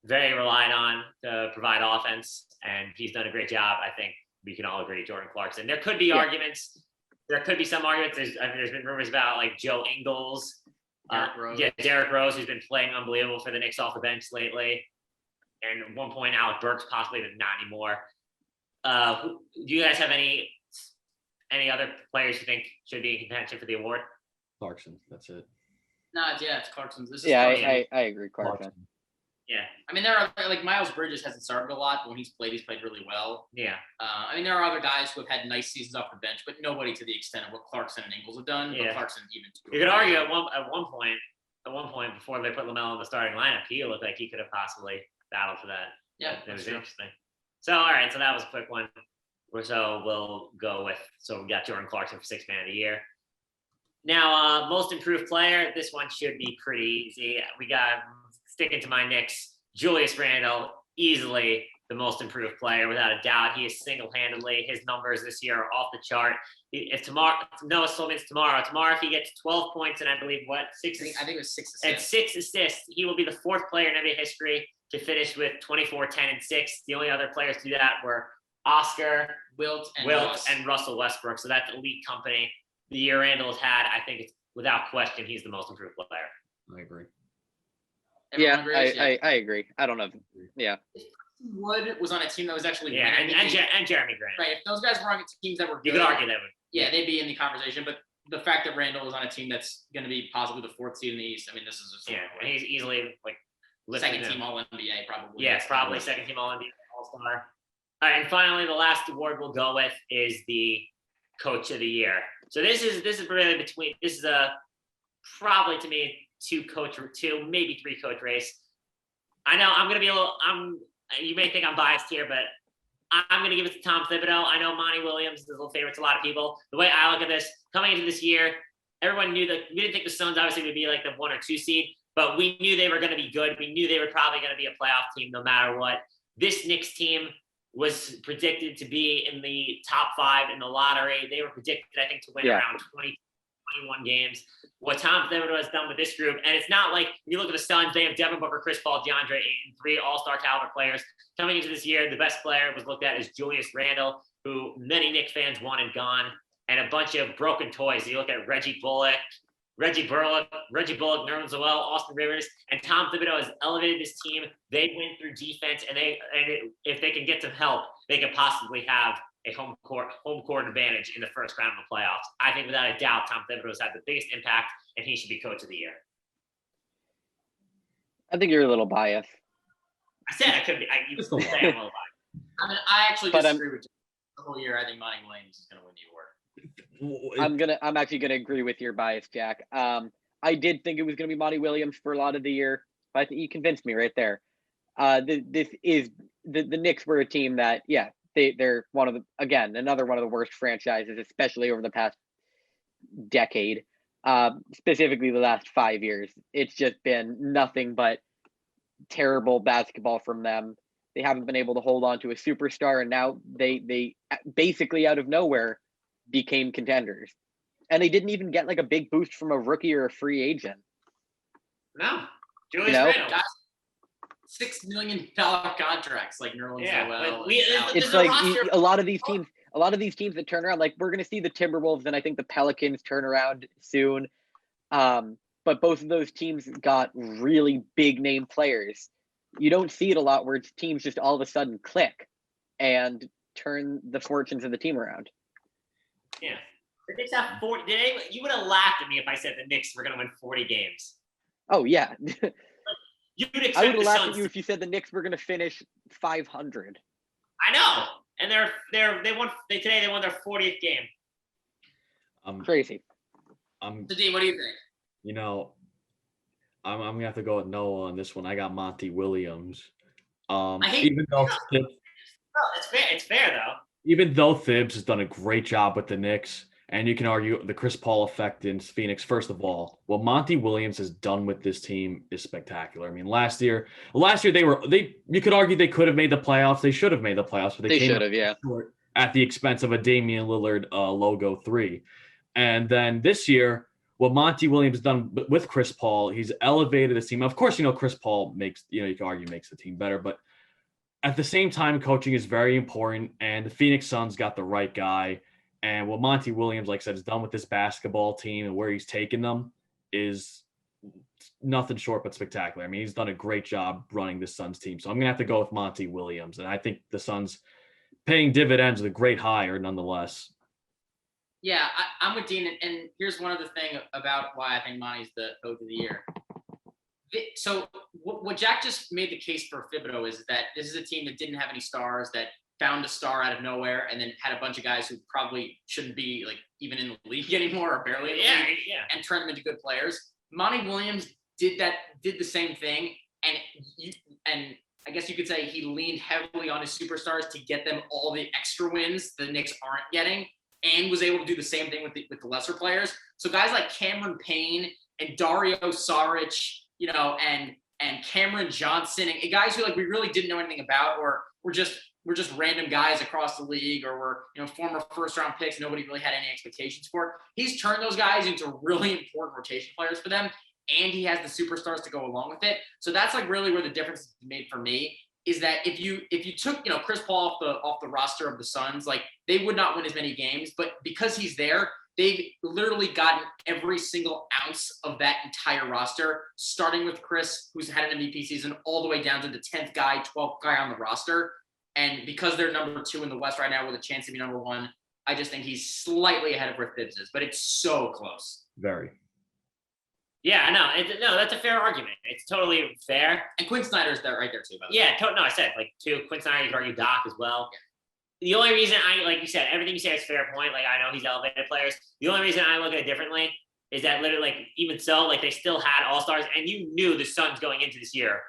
very relied on to provide offense, and he's done a great job. I think we can all agree, Jordan Clarkson. There could be arguments. There could be some arguments. There's been rumors about Joe Ingles. Derrick Rose, who's been playing unbelievable for the Knicks off the bench lately. And at one point, Alec Burks possibly, but not anymore. Do you guys have any other players you think should be in contention for the award? Clarkson, that's it. No, it's Clarkson. I agree, Clarkson. Yeah. I mean, there are Miles Bridges hasn't started a lot, but when he's played really well. Yeah. There are other guys who have had nice seasons off the bench, but nobody to the extent of what Clarkson and Ingles have done. Yeah. But Clarkson even. You could argue at one point before they put LaMelo in the starting lineup, he looked like he could have possibly battled for that. Yeah, it was interesting. So all right, so that was a quick one. So we'll go with. So we got Jordan Clarkson for 6 man of the year. Now, most improved player. This one should be pretty easy. We got sticking to my Knicks. Julius Randle, easily the most improved player without a doubt. He is single-handedly. His numbers this year are off the chart. If Noah Sloman's tomorrow, if he gets 12 points and I believe six? I think it was 6 assists. And 6 assists, he will be the 4th player in NBA history to finish with 24, 10, and 6. The only other players to do that were Oscar, Wilt, and Russell Westbrook. So that's elite company. The year Randall has had, I think it's without question, he's the most improved player. I agree. I agree. I don't know. Yeah. Wood was on a team that was actually and Jeremy Grant. Right. If those guys were on teams that were good, you could argue that would. Yeah, they'd be in the conversation. But the fact that Randall was on a team that's going to be possibly the 4th seed in the East, I mean, this is just and he's easily like second team All NBA probably. Yeah, probably second team All NBA All-Star. All right, and finally, the last award we'll go with is the Coach of the Year. So this is really between. This is probably to me 2 maybe 3 coach race. I know I'm going to be you may think I'm biased here, but I'm going to give it to Tom Thibodeau. I know Monty Williams is a little favorite to a lot of people. The way I look at this, coming into this year, everyone knew that we didn't think the Suns obviously would be like the 1 or 2 seed, but we knew they were going to be good. We knew they were probably going to be a playoff team no matter what. This Knicks team was predicted to be in the top 5 in the lottery. They were predicted, I think, to win around 21 games. What Tom Thibodeau has done with this group, and it's not like you look at the Suns, they have Devin Booker, Chris Paul, DeAndre Ayton, 3 all-star caliber players. Coming into this year, the best player was looked at as Julius Randle, who many Knicks fans wanted gone, and a bunch of broken toys. You look at Reggie Bullock, Nerlens Noel, Austin Rivers, and Tom Thibodeau has elevated this team. They win through defense, if they can get some help, they could possibly have a home court advantage in the first round of the playoffs. I think without a doubt, Tom Thibodeau has had the biggest impact, and he should be Coach of the Year. I think you're a little biased. I said I could be. You could say I'm a little biased. I mean, I actually disagree with you. The whole year, I think Monty Williams is going to win the award. I'm actually gonna agree with your bias, Jack. I did think it was gonna be Monty Williams for a lot of the year, but I think you convinced me right there. This is the Knicks were a team that, they're another one of the worst franchises, especially over the past decade, specifically the last 5 years. It's just been nothing but terrible basketball from them. They haven't been able to hold on to a superstar, and now they basically out of nowhere became contenders. And they didn't even get like a big boost from a rookie or a free agent. No. Julius Randle. $6 million contracts like Nerlens Noel. It's like a lot of these teams that turn around, like we're going to see the Timberwolves and I think the Pelicans turn around soon. But both of those teams got really big name players. You don't see it a lot where teams just all of a sudden click and turn the fortunes of the team around. Yeah. The Knicks have 40. You would have laughed at me if I said the Knicks were going to win 40 games. Oh, yeah. I would have laughed at you if you said the Knicks were going to finish 500. I know. And they won their 40th game. Crazy. Dean, what do you think? You know, I'm gonna have to go with Noah on this one. I got Monty Williams. It's fair though. Even though Thibs has done a great job with the Knicks, and you can argue the Chris Paul effect in Phoenix. First of all, what Monty Williams has done with this team is spectacular. I mean, last year you could argue they could have made the playoffs. They should have made the playoffs, but they came short at the expense of a Damian Lillard logo 3. And then this year, what Monty Williams has done with Chris Paul, he's elevated the team. Of course, Chris Paul makes the team better, but at the same time, coaching is very important, and the Phoenix Suns got the right guy. And what Monty Williams, like I said, has done with this basketball team and where he's taken them is nothing short but spectacular. I mean, he's done a great job running this Suns team. So I'm going to have to go with Monty Williams. And I think the Suns paying dividends with a great hire nonetheless. Yeah, I'm with Dean. And here's one other thing about why I think Monty's the Coach of the Year. So what Jack just made the case for Thibodeau is that this is a team that didn't have any stars, that found a star out of nowhere, and then had a bunch of guys who probably shouldn't be like even in the league anymore or barely in the league, and turned them into good players. Monty Williams did the same thing, and I guess you could say he leaned heavily on his superstars to get them all the extra wins the Knicks aren't getting, and was able to do the same thing with the lesser players. So guys like Cameron Payne and Dario Saric, and and Cameron Johnson and guys who like we really didn't know anything about, or were just random guys across the league, or were former first round picks nobody really had any expectations for. He's turned those guys into really important rotation players for them, and he has the superstars to go along with it. So that's like really where the difference is made for me, is that if you took Chris Paul off the roster of the Suns, like they would not win as many games, but because he's there, they've literally gotten every single ounce of that entire roster, starting with Chris, who's had an MVP season, all the way down to the 10th guy, 12th guy on the roster. And because they're number 2 in the West right now with a chance to be number 1, I just think he's slightly ahead of where Thibs is, but it's so close. Very. Yeah, no, that's a fair argument. It's totally fair. And Quinn Snyder's there right there too, by the way. Yeah, no, I said like too. Quinn Snyder, you could argue Doc as well. Yeah. The only reason like you said, everything you say is fair point. Like I know he's elevated players. The only reason I look at it differently is that literally, like even so, like they still had all-stars, and you knew the Suns going into this year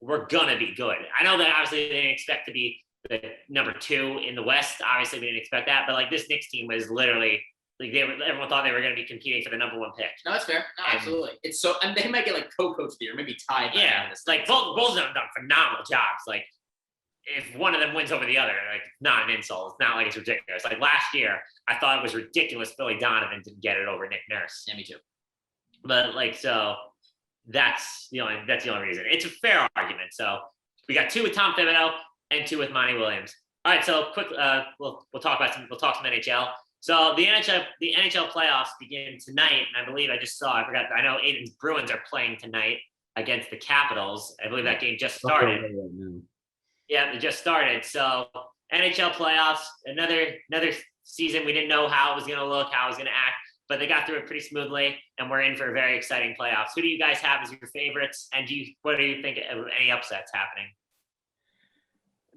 were gonna be good. I know that obviously they didn't expect to be the number 2 in the West. Obviously, we didn't expect that, but like this Knicks team was literally like everyone thought they were going to be competing for the number 1 pick. No, that's fair. No, absolutely. It's so, and they might get like co-coach of the year, maybe tied. Yeah, it's like both of them have done phenomenal jobs. Like if one of them wins over the other, like not an insult. It's not like it's ridiculous. Like last year, I thought it was ridiculous Billy Donovan didn't get it over Nick Nurse. Yeah, me too. But like so, that's the only reason. It's a fair argument. So we got 2 with Tom Thibodeau and 2 with Monty Williams. All right, so quick, we'll talk some NHL. So the NHL playoffs begin tonight, and I believe I know Aidan's Bruins are playing tonight against the Capitals. I believe that game just started. Yeah, it just started. So NHL playoffs, another season. We didn't know how it was going to look, how it was going to act, but they got through it pretty smoothly, and we're in for a very exciting playoffs. Who do you guys have as your favorites, and what do you think of any upsets happening?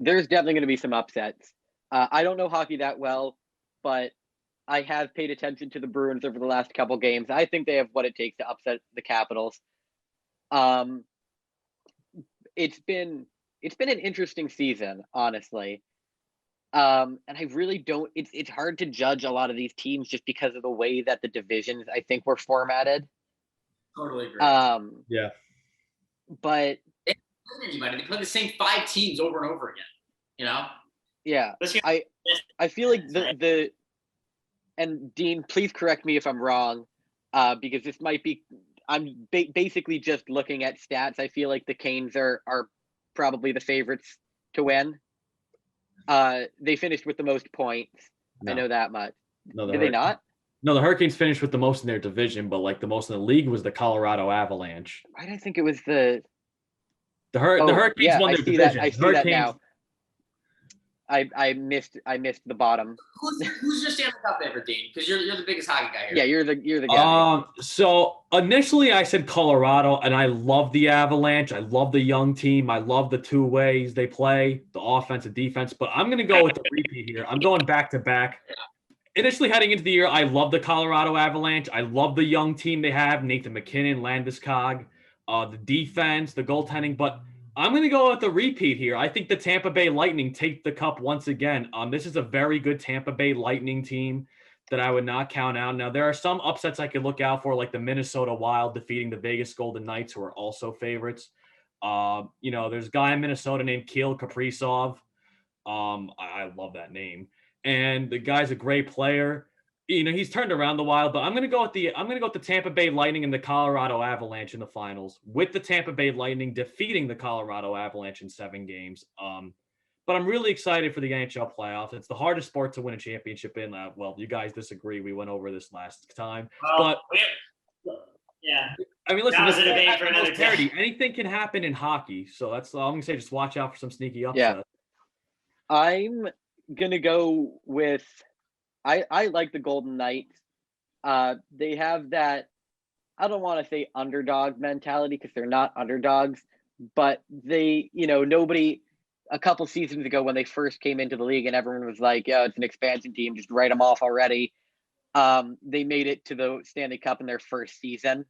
There's definitely going to be some upsets. I don't know hockey that well, but I have paid attention to the Bruins over the last couple games. I think they have what it takes to upset the Capitals. It's been an interesting season, honestly. And I really don't. It's hard to judge a lot of these teams just because of the way that the divisions I think were formatted. Totally agree. Yeah. But they play the same 5 teams over and over again. Yeah. I feel like the and Dean, please correct me if I'm wrong, because this might be. I'm basically just looking at stats. I feel like the Canes are probably the favorites to win. They finished with the most points. No. I know that much. No, Did they not? No, the Hurricanes finished with the most in their division, but like the most in the league was the Colorado Avalanche. Why did I think it was the Hurricanes won their division. I see that now. I missed the bottom. Who's your Stanley Cup favorite, Dean? Because you're the biggest hockey guy here. Yeah, you're the guy. So initially I said Colorado, and I love the Avalanche. I love the young team. I love the 2 ways they play, the offense and defense. But I'm gonna go with the repeat here. I'm going back to back. Initially heading into the year, I love the Colorado Avalanche. I love the young team they have: Nathan McKinnon, Landeskog, the defense, the goaltending. But I'm going to go with the repeat here. I think the Tampa Bay Lightning take the cup once again. This is a very good Tampa Bay Lightning team that I would not count out. Now, there are some upsets I could look out for, like the Minnesota Wild defeating the Vegas Golden Knights, who are also favorites. There's a guy in Minnesota named Kirill Kaprizov. I love that name. And the guy's a great player. He's turned around the Wild, but I'm going to go with the Tampa Bay Lightning and the Colorado Avalanche in the finals, with the Tampa Bay Lightning defeating the Colorado Avalanche in 7 games. But I'm really excited for the NHL playoffs. It's the hardest sport to win a championship in. Well, you guys disagree. We went over this last time, but yeah. I mean, listen, that was a debate for another day. Anything can happen in hockey, so that's all I'm going to say. Just watch out for some sneaky upsets. Yeah. I'm going to go with. I like the Golden Knights. They have that, I don't want to say underdog mentality because they're not underdogs, but they, nobody, a couple seasons ago when they first came into the league and everyone was like, yeah, it's an expansion team, just write them off already. They made it to the Stanley Cup in their first season.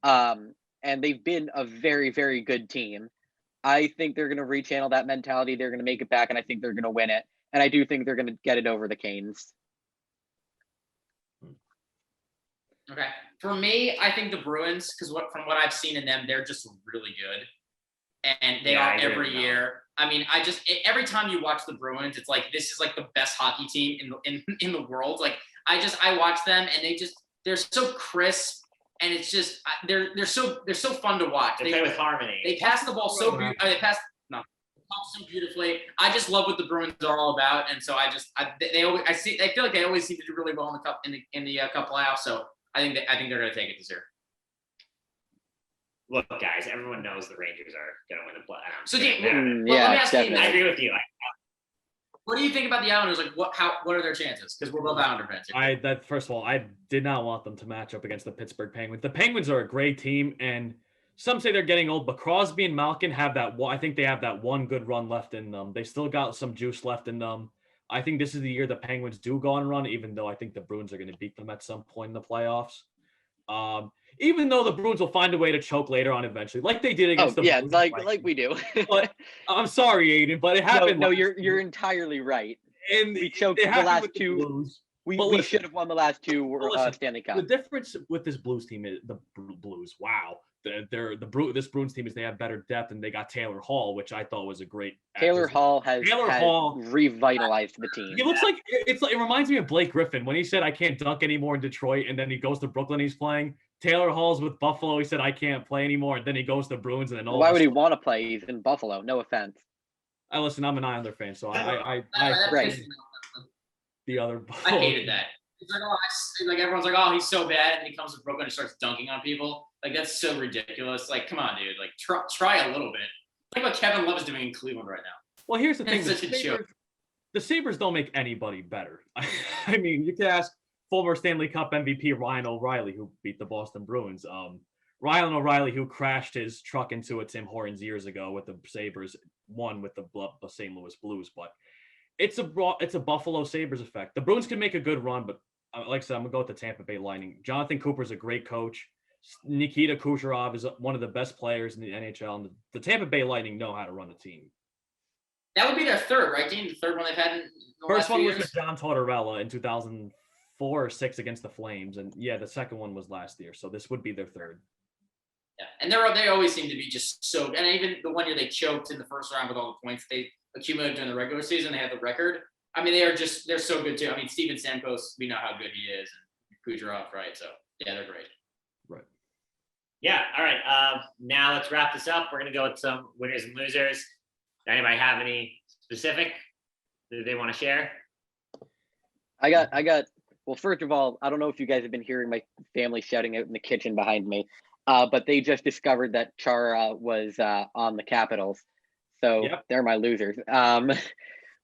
And they've been a very, very good team. I think they're going to rechannel that mentality. They're going to make it back, and I think they're going to win it. And I do think they're going to get it over the Canes. Okay. For me, I think the Bruins, because from what I've seen in them, they're just really good. and they are every year. I mean, every time you watch the Bruins, it's like this is like the best hockey team in the world. Like I watch them, and they're so crisp, and it's just they're so fun to watch. They play with harmony. They pass the ball so beautifully. So beautifully. I just love what the Bruins are all about, and so I feel like they always seem to do really well in the cup in the cup playoffs. So I think they're going to take it this year. Look, guys, everyone knows the Rangers are going to win the playoffs. So, Dean, let me ask you, I agree with you. What do you think about the Islanders? Like, what are their chances? Because we're both Islander fans here. First of all, I did not want them to match up against the Pittsburgh Penguins. The Penguins are a great team, and some say they're getting old, but Crosby and Malkin have that. I think they have that one good run left in them. They still got some juice left in them. I think this is the year the Penguins do go on a run, even though I think the Bruins are going to beat them at some point in the playoffs. Even though the Bruins will find a way to choke later on eventually, like they did against the Blues. like we do. But I'm sorry, Aidan, but it happened. No, you're entirally right. And we choked the last two. We should have won the last two Stanley Cup. The difference with this Blues team is the Blues. Wow, this Bruins team is they have better depth, and they got Taylor Hall, which I thought was a great. Taylor Hall has revitalized the team. He looks like it reminds me of Blake Griffin when he said I can't dunk anymore in Detroit, and then he goes to Brooklyn. He's playing. Taylor Hall's with Buffalo. He said I can't play anymore, and then he goes to Bruins, and then why would he want to play? He's in Buffalo. No offense. Listen, I'm an Islander fan, so I right. The other. I hated that. It's like, everyone's like, oh, he's so bad, and he comes to Brooklyn and starts dunking on people. Like, that's so ridiculous. Like, come on, dude. Like, try a little bit. Think what Kevin Love is doing in Cleveland right now. Well, here's the thing: the Sabres don't make anybody better. I mean, you can ask former Stanley Cup MVP Ryan O'Reilly, who beat the Boston Bruins. Ryan O'Reilly, who crashed his truck into a Tim Hortons years ago with the Sabres, won with the St. Louis Blues, but it's a Buffalo Sabres effect. The Bruins can make a good run, but like I said, I'm going to go with the Tampa Bay Lightning. Jonathan Cooper's a great coach. Nikita Kucherov is one of the best players in the NHL, and the Tampa Bay Lightning know how to run a team. That would be their third, right, Dean? The third one they've had in the First one was years? with John Tortorella in 2004 or 6 against the Flames, and the second one was last year, so this would be their third. Yeah, and they always seem to be just so. And even the one year they choked in the first round with all the points they accumulated during the regular season, they had the record. I mean, they're so good too. I mean, Steven Stamkos, we know how good he is, and Kucherov, right? So yeah, they're great. Right. Yeah. All right. Now let's wrap this up. We're gonna go with some winners and losers. Does anybody have any specific that they want to share? I got. Well, first of all, I don't know if you guys have been hearing my family shouting out in the kitchen behind me. But they just discovered that Chara was on the Capitals. So They're my losers.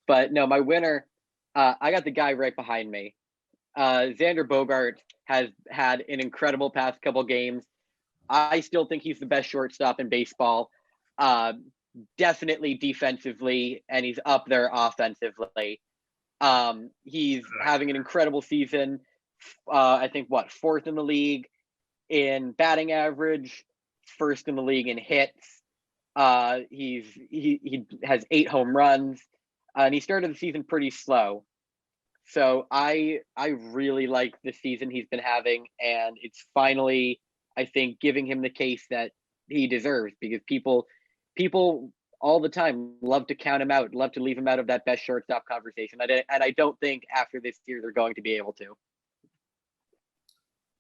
But no, my winner, I got the guy right behind me. Xander Bogaerts has had an incredible past couple games. I still think he's the best shortstop in baseball. Definitely defensively, and he's up there offensively. He's having an incredible season. I think, fourth in the league in batting average, first in the league in hits. He has 8 home runs, and he started the season pretty slow. So I really like the season he's been having, and it's finally, I think, giving him the case that he deserves, because people all the time love to count him out, love to leave him out of that best shortstop conversation. And I don't think after this year they're going to be able to.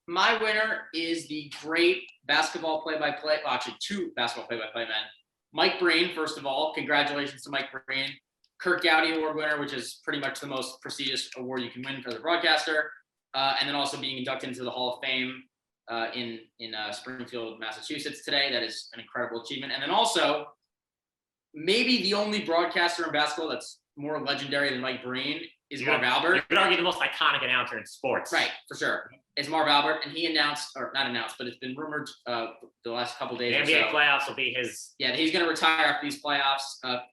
My winner is the great basketball play-by-play, well, actually 2 basketball play-by-play men. Mike Breen, first of all, congratulations to Mike Breen. Kirk Gowdy Award winner, which is pretty much the most prestigious award you can win for the broadcaster. And then also being inducted into the Hall of Fame in Springfield, Massachusetts today. That is an incredible achievement. And then also, maybe the only broadcaster in basketball that's more legendary than Mike Breen is Marv Albert. You could argue the most iconic announcer in sports. Right, for sure. Is Marv Albert, and he announced, or not announced, but it's been rumored the last couple days. The NBA playoffs will be his. Yeah, he's going to retire after these playoffs.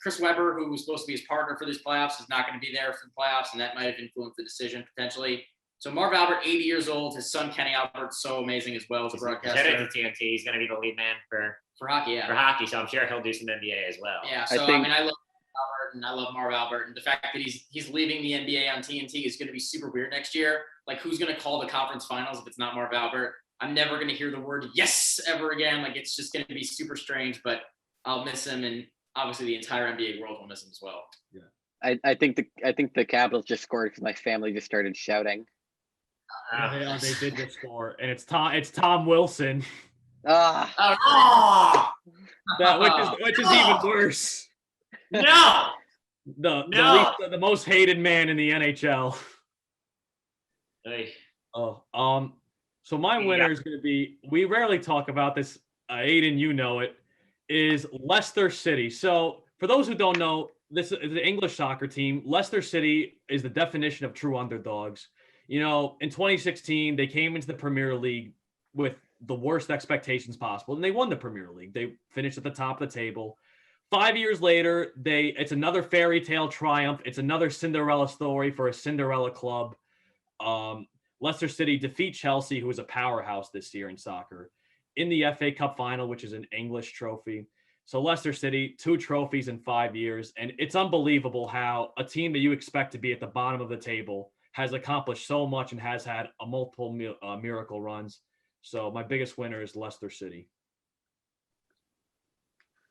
Chris Webber, who was supposed to be his partner for these playoffs, is not going to be there for the playoffs, and that might have influenced the decision potentially. So Marv Albert, 80 years old. His son Kenny Albert, so amazing as well as a broadcaster. He's headed to TNT. He's going to be the lead man for hockey. Yeah. For hockey, so I'm sure he'll do some NBA as well. Yeah. So I mean, I love Albert and I love Marv Albert, and the fact that he's leaving the NBA on TNT is going to be super weird next year. Like, who's going to call the conference finals if it's not Marv Albert? I'm never going to hear the word yes ever again. Like, it's just going to be super strange. But I'll miss him, and obviously the entire NBA world will miss him as well. I think the Capitals just scored because my family just started shouting. They did just score, and it's Tom Wilson. Ah. Which is even worse. No. The most hated man in the NHL. Hey. So my winner is going to be, we rarely talk about this, Aidan, you know it, is Leicester City. So for those who don't know, this is the English soccer team. Leicester City is the definition of true underdogs. You know, in 2016, they came into the Premier League with the worst expectations possible, and they won the Premier League. They finished at the top of the table. 5 years later, it's another fairy tale triumph. It's another Cinderella story for a Cinderella club. Leicester City defeat Chelsea, who is a powerhouse this year in soccer, in the FA Cup final, which is an English trophy. So Leicester City, 2 trophies in 5 years. And it's unbelievable how a team that you expect to be at the bottom of the table has accomplished so much and has had a multiple miracle runs. So my biggest winner is Leicester City.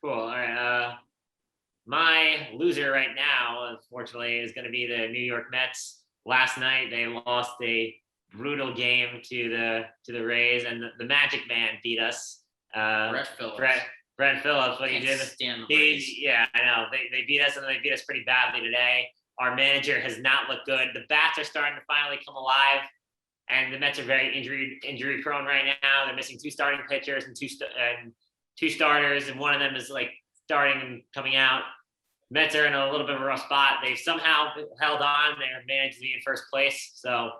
Cool. All right. My loser right now, unfortunately, is going to be the New York Mets. Last night, they lost a brutal game to the Rays, and the Magic Man beat us. Brett Phillips. Brett Phillips, what he did. Yeah, I know. They beat us, and they beat us pretty badly today. Our manager has not looked good. The bats are starting to finally come alive, and the Mets are very injury prone right now. They're missing 2 starting pitchers and two starters, and one of them is like starting and coming out. Mets are in a little bit of a rough spot. They've somehow held on. They're managed to be in first place, so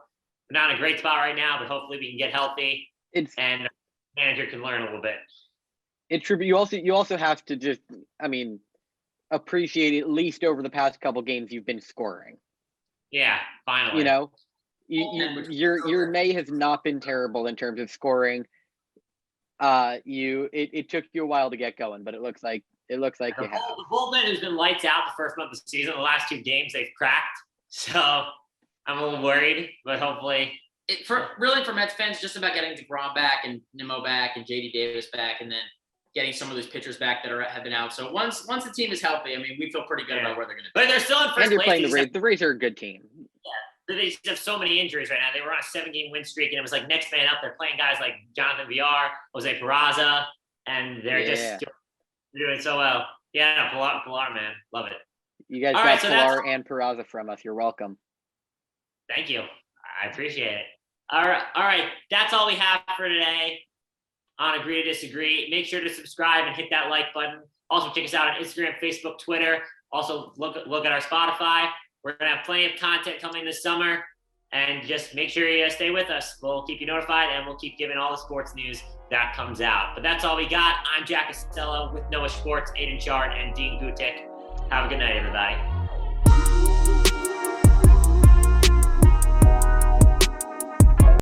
we're not in a great spot right now. But hopefully, we can get healthy, and the manager can learn a little bit. It's true, but you also have to just, appreciate at least over the past couple games you've been scoring. Yeah, finally. You know, your May has not been terrible in terms of scoring. It took you a while to get going, but it looks like you have. The bullpen has been lights out the first month of the season. The last 2 games they've cracked, so I'm a little worried, but hopefully. For Mets fans, just about getting DeGrom back and Nimmo back and JD Davis back, and then getting some of those pitchers back that have been out. So once the team is healthy, we feel pretty good about where they're going to be. But they're still in first place. And you're playing the Rays. The Rays are a good team. Yeah, they just have so many injuries right now. They were on a 7-game win streak, and it was like next man up. They're playing guys like Jonathan Villar, Jose Peraza, and they're just doing so well. Yeah, Pilar, man, love it. You guys got Pilar and Peraza from us. You're welcome. Thank you. I appreciate it. All right. That's all we have for today on Agree to Disagree. Make sure to subscribe and hit that like button. Also, check us out on Instagram, Facebook, Twitter. Also, look at our Spotify. We're going to have plenty of content coming this summer. And just make sure you stay with us. We'll keep you notified, and we'll keep giving all the sports news that comes out. But that's all we got. I'm Jack Costello with Noah Schwartz, Aidan Chard, and Dean Gutic. Have a good night, everybody.